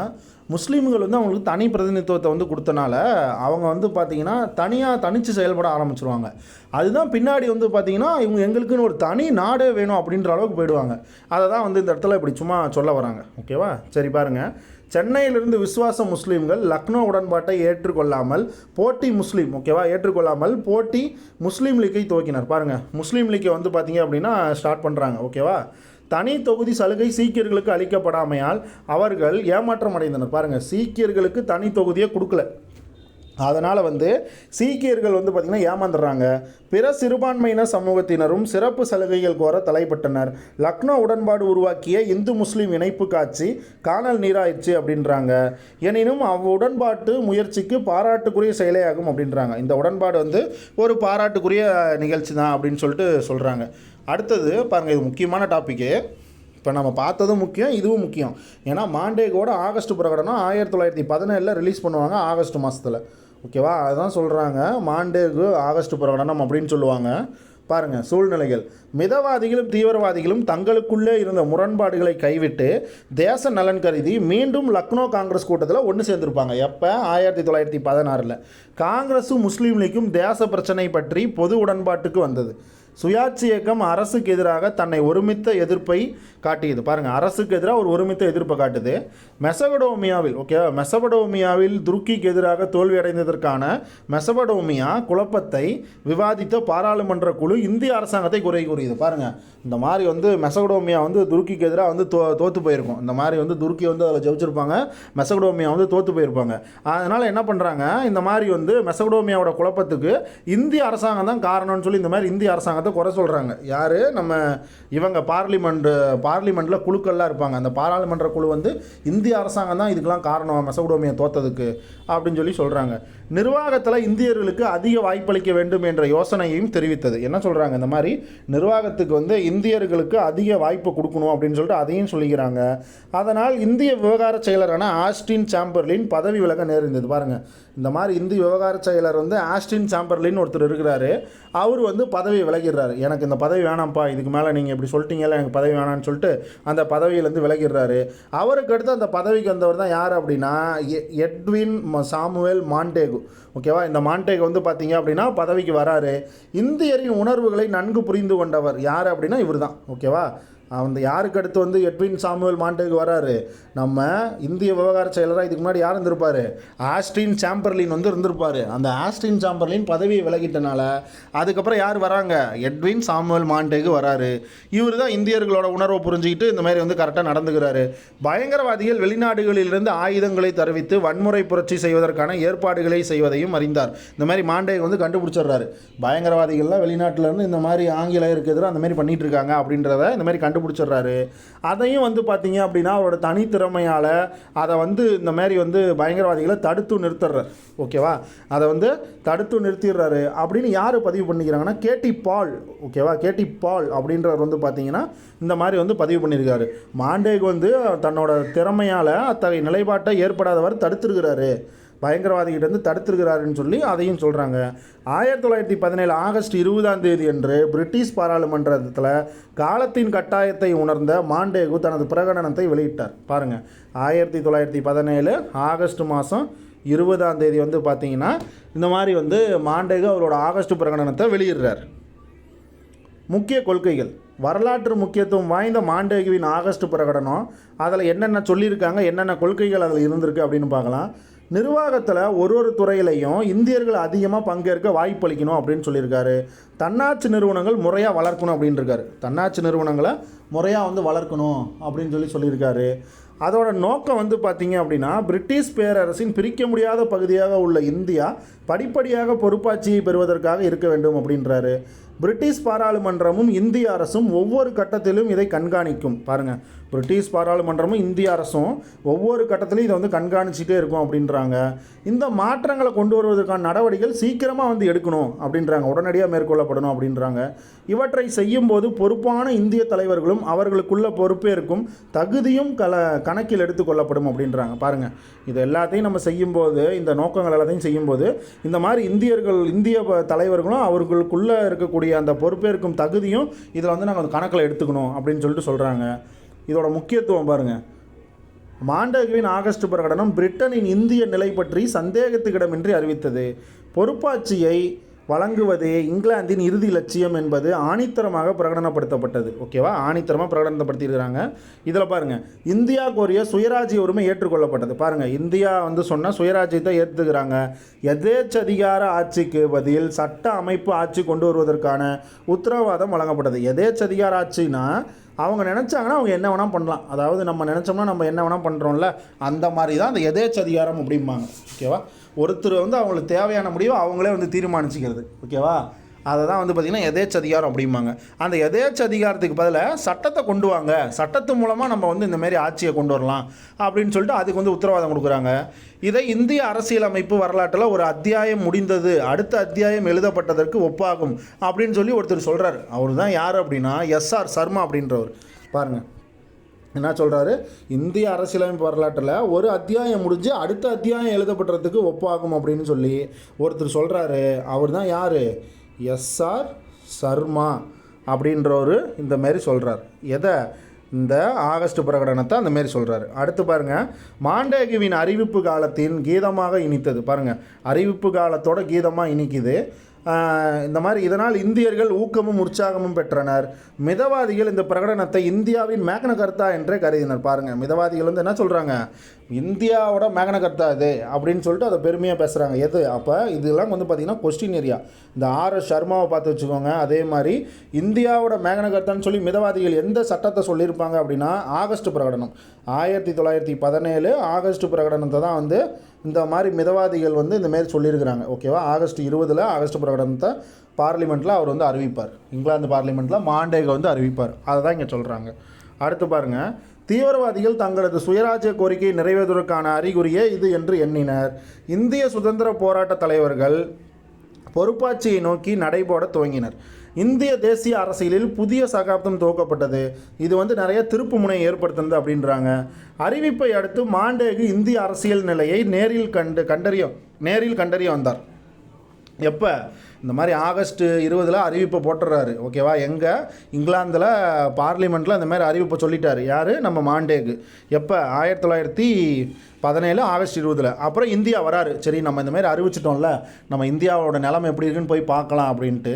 முஸ்லீம்கள் அவங்களுக்கு தனி பிரதிநிதித்துவத்தை கொடுத்தனால அவங்க பார்த்திங்கன்னா தனித்து செயல்பட ஆரம்பிச்சிருவாங்க. அதுதான் பின்னாடி பார்த்திங்கன்னா இவங்க எங்களுக்குன்னு ஒரு தனி நாடே வேணும் அப்படின்ற அளவுக்கு போயிடுவாங்க. அதை தான் இந்த இடத்துல இப்படி சும்மா சொல்ல வராங்க. ஓகேவா, சரி பாருங்கள், சென்னையிலிருந்து விசுவாச முஸ்லீம்கள் லக்னோ உடன்பாட்டை ஏற்றுக்கொள்ளாமல் போட்டி முஸ்லீம் லீக்கை துவக்கினார். பாருங்கள், முஸ்லீம் லீக்கை பார்த்தீங்க அப்படின்னா ஸ்டார்ட் பண்ணுறாங்க. ஓகேவா, தனி தொகுதி சலுகை சீக்கியர்களுக்கு அளிக்கப்படாமையால் அவர்கள் ஏமாற்றம் அடைந்தனர். பாருங்கள், சீக்கியர்களுக்கு தனி தொகுதியை கொடுக்கல, அதனால் சீக்கியர்கள் பார்த்திங்கன்னா ஏமாந்துடுறாங்க. பிற சிறுபான்மையின சமூகத்தினரும் சிறப்பு சலுகைகள் கோர தலைப்பட்டனர். லக்னோ உடன்பாடு உருவாக்கிய இந்து முஸ்லீம் இணைப்பு காட்சி காணல் நீராயிடுச்சு அப்படின்றாங்க. எனினும் அவ்வுடன்பாட்டு முயற்சிக்கு பாராட்டுக்குரிய செயலையாகும் அப்படின்றாங்க. இந்த உடன்பாடு ஒரு பாராட்டுக்குரிய நிகழ்ச்சி தான் அப்படின்னு சொல்கிறாங்க. அடுத்தது பாருங்கள், இது முக்கியமான டாப்பிக்கு. இப்போ நம்ம பார்த்ததும் முக்கியம், இதுவும் முக்கியம். ஏன்னா மாண்டேகோட ஆகஸ்ட் பிரகடனம் 1917 ரிலீஸ் பண்ணுவாங்க, ஆகஸ்ட் மாதத்தில். ஓகேவா, அதுதான் சொல்கிறாங்க மாண்டேகு ஆகஸ்ட் பிரகடனம் அப்படின்னு சொல்லுவாங்க. பாருங்கள், சூழ்நிலைகள். மிதவாதிகளும் தீவிரவாதிகளும் தங்களுக்குள்ளே இருந்த முரண்பாடுகளை கைவிட்டு தேச நலன் கருதி மீண்டும் லக்னோ காங்கிரஸ் கூட்டத்தில் ஒன்று சேர்ந்துருப்பாங்க. எப்போ, 1916. காங்கிரஸும் முஸ்லீம் லீக்கும் தேச பிரச்சனை பற்றி பொது உடன்பாட்டுக்கு வந்தது. சுயாட்சி இயக்கம் அரசுக்கு எதிராக தன்னை ஒருமித்த எதிர்ப்பை காட்டியது. பாருங்கள், அரசுக்கு எதிராக ஒரு ஒருமித்த எதிர்ப்பை காட்டுது. மெசபடோமியாவில் துருக்கிக்கு எதிராக தோல்வி அடைந்ததற்கான மெசபடோமியா குழப்பத்தை விவாதித்த பாராளுமன்ற குழு இந்திய அரசாங்கத்தை குறை கூறியது. பாருங்கள், இந்த மாதிரி மெசபடோமியா துருக்கிக்கு எதிராக தோற்று போயிருக்கும். இந்த மாதிரி துருக்கி அதில் ஜெயிச்சிருப்பாங்க, மெசபடோமியா தோற்று போயிருப்பாங்க. அதனால் என்ன பண்ணுறாங்க, இந்த மாதிரி மெசபடோமியாவோட குழப்பத்துக்கு இந்திய அரசாங்கம் தான் காரணம்னு சொல்லி இந்த மாதிரி இந்திய அரசாங்கத்தை குறை சொல்கிறாங்க. யார், நம்ம இவங்க பார்லிமெண்ட்டில் குழுக்கள்லாம் இருப்பாங்க. அந்த பாராளுமன்ற குழு இந்திய அரசாங்கம் தான் இதுக்கெல்லாம் காரணம், மெசபடோமியா தோற்றதுக்கு அப்படின்னு சொல்கிறாங்க. நிர்வாகத்தில் இந்தியர்களுக்கு அதிக வாய்ப்பளிக்க வேண்டும் என்ற யோசனையையும் தெரிவித்தது. என்ன சொல்கிறாங்க, இந்த மாதிரி நிர்வாகத்துக்கு இந்தியர்களுக்கு அதிக வாய்ப்பு கொடுக்கணும் அப்படின்னு சொல்லிட்டு அதையும் சொல்லிக்கிறாங்க. அதனால் இந்திய விவகார செயலரான ஆஸ்டின் சாம்பர்லின் பதவி விலக நேர்ந்தது. பாருங்கள், இந்த மாதிரி இந்திய விவகார செயலர் ஆஸ்டின் சாம்பர்லின் ஒருத்தர் இருக்கிறாரு. அவர் பதவி விலகிடுறாரு. எனக்கு இந்த பதவி வேணாம்ப்பா, இதுக்கு மேலே நீங்கள் இப்படி சொல்லிட்டீங்கல்ல, எனக்கு பதவி வேணான்னு சொல்லிட்டு அந்த பதவியிலேருந்து விலகிடுறாரு. அவருக்கு அடுத்து அந்த பதவிக்கு வந்தவர் தான் யார் அப்படின்னா எட்வின் சாமுவேல் மாண்டேகு. ஓகேவா, இந்த மாண்டேகு பார்த்தீங்க அப்படின்னா பதவிக்கு வராரு. இந்தியரின் உணர்வுகளை நன்கு புரிந்து கொண்டவர் யார் அப்படின்னா இவர் தான். ஓகேவா, அந்த யாருக்கு அடுத்து வந்து எட்வின் சாமுவேல் மாண்டேகு வராரு, நம்ம இந்திய விவகார செயலராக இதுக்கு முன்னாடி யார் இருந்திருப்பார், ஆஸ்டின் சாம்பர்லின் வந்து இருந்திருப்பார். அந்த ஆஸ்டின் சாம்பர்லின் பதவியை விலகிட்டனால அதுக்கப்புறம் யார் வராங்க, எட்வின் சாமுவேல் மாண்டேகு வராரு. இவர் தான் இந்தியர்களோட உணர்வை புரிஞ்சுக்கிட்டு இந்த மாதிரி வந்து கரெக்டாக நடந்துக்கிறாரு. பயங்கரவாதிகள் வெளிநாடுகளிலிருந்து ஆயுதங்களை தருவித்து வன்முறை புரட்சி செய்வதற்கான ஏற்பாடுகளை செய்வதையும் அறிந்தார். இந்த மாதிரி மாண்டேகு வந்து கண்டுபிடிச்சிடுறாரு, பயங்கரவாதிகள்லாம் வெளிநாட்டிலேருந்து இந்த மாதிரி ஆங்கிலேயருக்கு எதிராக அந்த மாதிரி பண்ணிகிட்டு இருக்காங்க அப்படின்றத இந்த மாதிரி கண்டுபிடிச்சிடுறாரு. அதையும் வந்து பார்த்தீங்க அப்படின்னா அவரோட தனித்திறமையால் அதை வந்து இந்த மாதிரி வந்து பயங்கரவாதிகளை தடுத்து நிறுத்துறாரு. ஓகேவா, அதை வந்து தடுத்து நிறுத்திடுறாரு அப்படின்னு யார் பதிவு பண்ணிக்கிறாங்கன்னா கேடி பால். ஓகேவா, கேடி பால் அப்படின்றவர் வந்து பார்த்தீங்கன்னா இந்த மாதிரி வந்து பதிவு பண்ணியிருக்காரு. மாண்டேகு வந்து தன்னோட திறமையால் அத்தகைய நிலைப்பாட்டை ஏற்படாதவர் தடுத்துருக்கிறாரு, பயங்கரவாதிகிட்ட வந்து தடுத்துருக்கிறாருன்னு சொல்லி அதையும் சொல்கிறாங்க. 1917 ஆகஸ்ட் 20 அன்று பிரிட்டிஷ் பாராளுமன்றத்தில் காலத்தின் கட்டாயத்தை உணர்ந்த மாண்டேகு தனது பிரகடனத்தை வெளியிட்டார். பாருங்கள், 1917 ஆகஸ்ட் மாதம் 20 வந்து பார்த்தீங்கன்னா இந்த மாதிரி வந்து மாண்டேகு அவரோட ஆகஸ்ட் பிரகடனத்தை வெளியிடுறார். முக்கிய கொள்கைகள், வரலாற்று முக்கியத்துவம் வாய்ந்த மாண்டேகுவின் ஆகஸ்ட் பிரகடனம், அதில் என்னென்ன சொல்லியிருக்காங்க, என்னென்ன கொள்கைகள் அதில் இருந்திருக்கு அப்படின்னு பார்க்கலாம். நிர்வாகத்தில் ஒரு துறையிலையும் இந்தியர்கள் அதிகமாக பங்கேற்க வாய்ப்பளிக்கணும் அப்படின்னு சொல்லியிருக்காரு. தன்னாட்சி நிறுவனங்கள் முறையாக வளர்க்கணும் அப்படின்னு இருக்காரு. தன்னாட்சி நிறுவனங்களை முறையாக வந்து வளர்க்கணும் அப்படின்னு சொல்லியிருக்காரு. அதோட நோக்கம் வந்து பார்த்திங்க அப்படின்னா பிரிட்டிஷ் பேரரசின் பிரிக்க முடியாத பகுதியாக உள்ள இந்தியா படிப்படியாக பொறுப்பாட்சியை பெறுவதற்காக இருக்க வேண்டும் அப்படின்றாரு. பிரிட்டிஷ் பாராளுமன்றமும் இந்திய அரசும் ஒவ்வொரு கட்டத்திலும் இதை கண்காணிக்கும். பாருங்கள், பிரிட்டிஷ் பாராளுமன்றமும் இந்திய அரசும் ஒவ்வொரு கட்டத்திலையும் இதை வந்து கண்காணிச்சிட்டே இருக்கும் அப்படின்றாங்க. இந்த மாற்றங்களை கொண்டு வருவதற்கான நடவடிக்கைகள் சீக்கிரமாக வந்து எடுக்கணும் அப்படின்றாங்க, உடனடியாக மேற்கொள்ளப்படணும் அப்படின்றாங்க. இவற்றை செய்யும்போது பொறுப்பான இந்திய தலைவர்களும் அவர்களுக்குள்ள பொறுப்பேற்கும் தகுதியும் கணக்கில் எடுத்துக்கொள்ளப்படும் அப்படின்றாங்க. பாருங்கள், இது எல்லாத்தையும் நம்ம செய்யும்போது, இந்த நோக்கங்கள் எல்லாத்தையும் செய்யும்போது இந்த மாதிரி இந்திய தலைவர்களும் அவர்களுக்குள்ளே இருக்கக்கூடிய அந்த பொறுப்பேற்கும் தகுதியும் இதில் வந்து நாங்கள் கணக்கில் எடுத்துக்கணும் அப்படின்னு சொல்லிட்டு சொல்கிறாங்க. இதோட முக்கியத்துவம் பாருங்கள், மாண்டேகுவின் ஆகஸ்ட் பிரகடனம் பிரிட்டனின் இந்திய நிலை பற்றி சந்தேகத்துக்கிடமின்றி அறிவித்தது. பொறுப்பாட்சியை வழங்குவதே இங்கிலாந்தின் இறுதி லட்சியம் என்பது ஆணித்தரமாக பிரகடனப்படுத்தப்பட்டது. ஓகேவா, ஆணித்தரமாக பிரகடனப்படுத்தியிருக்கிறாங்க. இதில் பாருங்கள், இந்தியா கோரிய சுயராஜ்ய உரிமை ஏற்றுக்கொள்ளப்பட்டது. பாருங்கள், இந்தியா வந்து சொன்ன சுயராஜ்யத்தை ஏற்றுக்கிறாங்க. எதேச்சதிகார ஆட்சிக்கு பதில் சட்ட அமைப்பு ஆட்சி கொண்டு வருவதற்கான உத்தரவாதம் வழங்கப்பட்டது. எதேச்சதிகார ஆட்சினா அவங்க நினச்சாங்கன்னா அவங்க என்ன வேணால் பண்ணலாம். அதாவது நம்ம நினச்சோம்னா நம்ம என்ன வேணால் பண்ணுறோம்ல, அந்த மாதிரி தான் அந்த எதேச்சதிகாரம் அப்படிம்பாங்க. ஓகேவா, ஒருத்தர் வந்து அவங்களுக்கு தேவையான முடிவை அவங்களே வந்து தீர்மானிச்சிக்கிறது. ஓகேவா, அதை தான் வந்து பார்த்திங்கன்னா எதேச்சதிகாரம் அப்படிம்பாங்க. அந்த எதேச்சதிகாரத்துக்கு பதிலாக சட்டத்தை கொண்டு வாங்க, சட்டத்து மூலமாக நம்ம வந்து இந்தமாரி ஆட்சியை கொண்டு வரலாம் அப்படின்னு சொல்லிட்டு அதுக்கு வந்து உத்தரவாதம் கொடுக்குறாங்க. இதை இந்திய அரசியலமைப்பு வரலாற்றில் ஒரு அத்தியாயம் முடிந்தது, அடுத்த அத்தியாயம் எழுதப்பட்டதற்கு ஒப்பாகும் அப்படின்னு சொல்லி ஒருத்தர் சொல்கிறார். அவர் தான் யார் அப்படின்னா SR சர்மா அப்படின்றவர். பாருங்கள் என்ன சொல்கிறாரு, இந்திய அரசியலமைப்பு வரலாற்றில் ஒரு அத்தியாயம் முடிஞ்சு அடுத்த அத்தியாயம் எழுதப்பட்டதுக்கு ஒப்பாகும் அப்படின்னு சொல்லி ஒருத்தர் சொல்கிறாரு. அவர் தான் யார், SR சர்மா அப்படின்றவர் இந்த மாரி சொல்கிறார். எதை, இந்த ஆகஸ்ட் பிரகடனத்தை அந்த மாரி சொல்கிறாரு. அடுத்து பாருங்கள், மாண்டேகுவின் அறிவிப்பு காலத்தின் கீதமாக இனித்தது. பாருங்கள், அறிவிப்பு காலத்தோட கீதமாக இனிக்குது. இந்த மாதிரி இதனால் இந்தியர்கள் ஊக்கமும் உற்சாகமும் பெற்றனர். மிதவாதிகள் இந்த பிரகடனத்தை இந்தியாவின் மேக்ன கர்த்தா என்றே கருதினர். பாருங்கள், மிதவாதிகள் வந்து என்ன சொல்கிறாங்க, இந்தியாவோட மேக்ன கர்த்தா இது அப்படின்னு சொல்லிட்டு அதை பெருமையாக பேசுகிறாங்க. எது அப்போ இதெல்லாம் வந்து பார்த்திங்கன்னா கொஸ்டின் ஏரியா. இந்த RS சர்மாவை பார்த்து வச்சுக்கோங்க. அதே மாதிரி இந்தியாவோட மேக்ன கர்த்தான்னு சொல்லி மிதவாதிகள் எந்த சட்டத்தை சொல்லியிருப்பாங்க அப்படின்னா ஆகஸ்ட் பிரகடனம். 1917 ஆகஸ்ட் பிரகடனத்தை தான் வந்து இந்த மாதிரி மிதவாதிகள் வந்து இந்த மாரி சொல்லியிருக்கிறாங்க. ஓகேவா, ஆகஸ்ட் 20 ஆகஸ்ட் பிரகடனத்தை பார்லிமெண்ட்டில் அவர் வந்து அறிவிப்பார். இங்கிலாந்து பார்லிமெண்ட்டில் மாண்டேகு வந்து அறிவிப்பார். அதை தான் இங்கே சொல்கிறாங்க. அடுத்து பாருங்கள், தீவிரவாதிகள் தங்களது சுயராஜ்ய கோரிக்கையை நிறைவேற்றுவதற்கான அறிகுறியே இது என்று எண்ணினர். இந்திய சுதந்திர போராட்ட தலைவர்கள் பொறுப்பாட்சியை நோக்கி நடைபோட துவங்கினர். இந்திய தேசிய அரசியலில் புதிய சகாப்தம் துவக்கப்பட்டது. இது வந்து நிறைய திருப்பு முனை ஏற்படுத்தினது அப்படின்றாங்க. அறிவிப்பை அடுத்து மாண்டேகு இந்திய அரசியல் நிலையை நேரில் கண்டறிய வந்தார். எப்போ, இந்த மாதிரி ஆகஸ்ட் 20 அறிவிப்பை போட்டுடுறாரு. ஓகேவா, எங்கே இங்கிலாந்தில் பார்லிமெண்ட்டில் இந்த மாதிரி அறிவிப்பை சொல்லிட்டார். யார்? நம்ம மாண்டேகு. எப்போ? 1917 ஆகஸ்ட் 20. அப்புறம் இந்தியா வராரு. சரி, நம்ம இந்த மாதிரி அறிவிச்சிட்டோம்ல, நம்ம இந்தியாவோட நிலைமை எப்படி இருக்குன்னு போய் பார்க்கலாம் அப்படின்ட்டு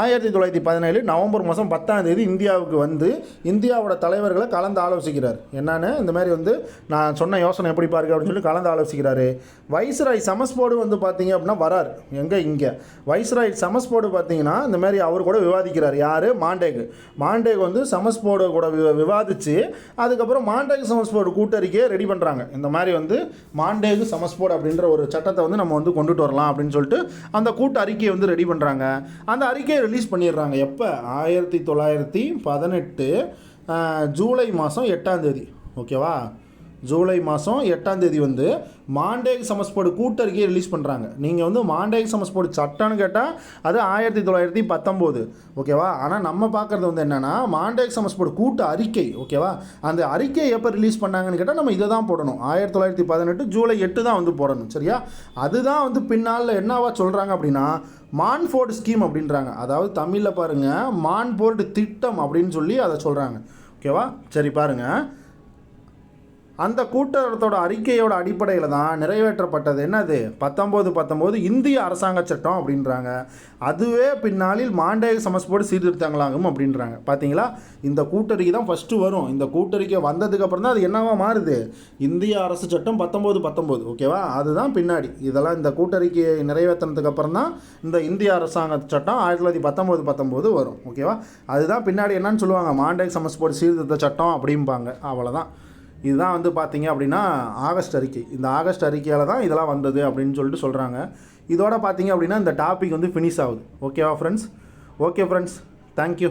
1917 நவம்பர் மாதம் 10 இந்தியாவுக்கு வந்து இந்தியாவோட தலைவர்களை கலந்து ஆலோசிக்கிறார். என்னன்னு இந்த மாதிரி வந்து நான் சொன்ன யோசனை எப்படி பாருக்கு அப்படின்னு சொல்லி கலந்து ஆலோசிக்கிறாரு. வைஸ்ராய் சமஸ்போர்டு வந்து பார்த்தீங்க அப்படின்னா வராரு. எங்கே? இங்கே வைஸ்ராய் சமஸ்போர்டு பார்த்தீங்கன்னா இந்த மாதிரி அவர் கூட விவாதிக்கிறார். யார்? மாண்டேகு. மாண்டேகு வந்து சமஸ்போர்டு கூட விவாதித்து அதுக்கப்புறம் மாண்டேகு சமஸ்போர்டு கூட்டறிக்கையை ரெடி பண்ணுறாங்க. இந்த மாதிரி வந்து மாண்டேகு சமஸ்போர்டு அப்படின்ற ஒரு சட்டத்தை வந்து நம்ம வந்து கொண்டுட்டு வரலாம் அப்படின்னு சொல்லிட்டு அந்த கூட்ட அறிக்கையை வந்து ரெடி பண்ணுறாங்க. அந்த அறிக்கையை ரிலீஸ் பண்ணிடுறாங்க. எப்போ? 1918 ஜூலை மாதம் 8. ஓகேவா, ஜூலை மாதம் 8 வந்து மாண்டேகு சமஸ்போர்டு கூட்டறிக்கையை ரிலீஸ் பண்ணுறாங்க. நீங்கள் வந்து மாண்டேகு சமஸ்போர்டு சட்டம்னு கேட்டால் அது 1919. ஓகேவா, ஆனால் நம்ம பார்க்குறது வந்து என்னென்னா மாண்டேகு சமஸ்போர்டு கூட்ட அறிக்கை. ஓகேவா, அந்த அறிக்கையை எப்போ ரிலீஸ் பண்ணாங்கன்னு கேட்டால் நம்ம இதை தான் போடணும். 1918 ஜூலை 8 தான் வந்து போடணும். சரியா, அதுதான் வந்து பின்னால் என்னவா சொல்கிறாங்க அப்படின்னா மான்ஃபோர்டு ஸ்கீம் அப்படின்றாங்க. அதாவது தமிழில் பாருங்கள், மான்ஃபோர்டு திட்டம் அப்படின்னு சொல்லி அதை சொல்கிறாங்க. ஓகேவா, சரி பாருங்கள், அந்த கூட்டத்தோட அறிக்கையோட அடிப்படையில் தான் நிறைவேற்றப்பட்டது என்னது? 1919 இந்திய அரசாங்க சட்டம் அப்படின்றாங்க. அதுவே பின்னாளில் மாண்டேகு சமஸ்போர்டு சீர்திருத்தங்களாகும் அப்படின்றாங்க. பார்த்தீங்களா, இந்த கூட்டறிக்கை தான் ஃபஸ்ட்டு வரும். இந்த கூட்டறிக்கை வந்ததுக்கப்புறம் தான் அது என்னவா மாறுது? இந்திய அரசு சட்டம் 1919. ஓகேவா, அதுதான் பின்னாடி இதெல்லாம் இந்த கூட்டறிக்கையை நிறைவேற்றினதுக்கு அப்புறம் தான் இந்த இந்திய அரசாங்க சட்டம் 1919 வரும். ஓகேவா, அதுதான் பின்னாடி என்னன்னு சொல்லுவாங்க, மாண்டேகு சமஸ்போர்டு சீர்திருத்த சட்டம் அப்படிம்பாங்க. அவ்வளோதான். இதுதான் வந்து பார்த்தீங்க அப்படின்னா ஆகஸ்ட் அறிக்கை. இந்த ஆகஸ்ட் அறிக்கையால் தான் இதெல்லாம் வந்தது அப்படின்னு சொல்லிட்டு சொல்கிறாங்க. இதோட பார்த்தீங்க அப்படின்னா இந்த டாபிக் வந்து ஃபினிஷ் ஆகுது. ஓகேவா ஃப்ரெண்ட்ஸ்? Okay friends, thank you.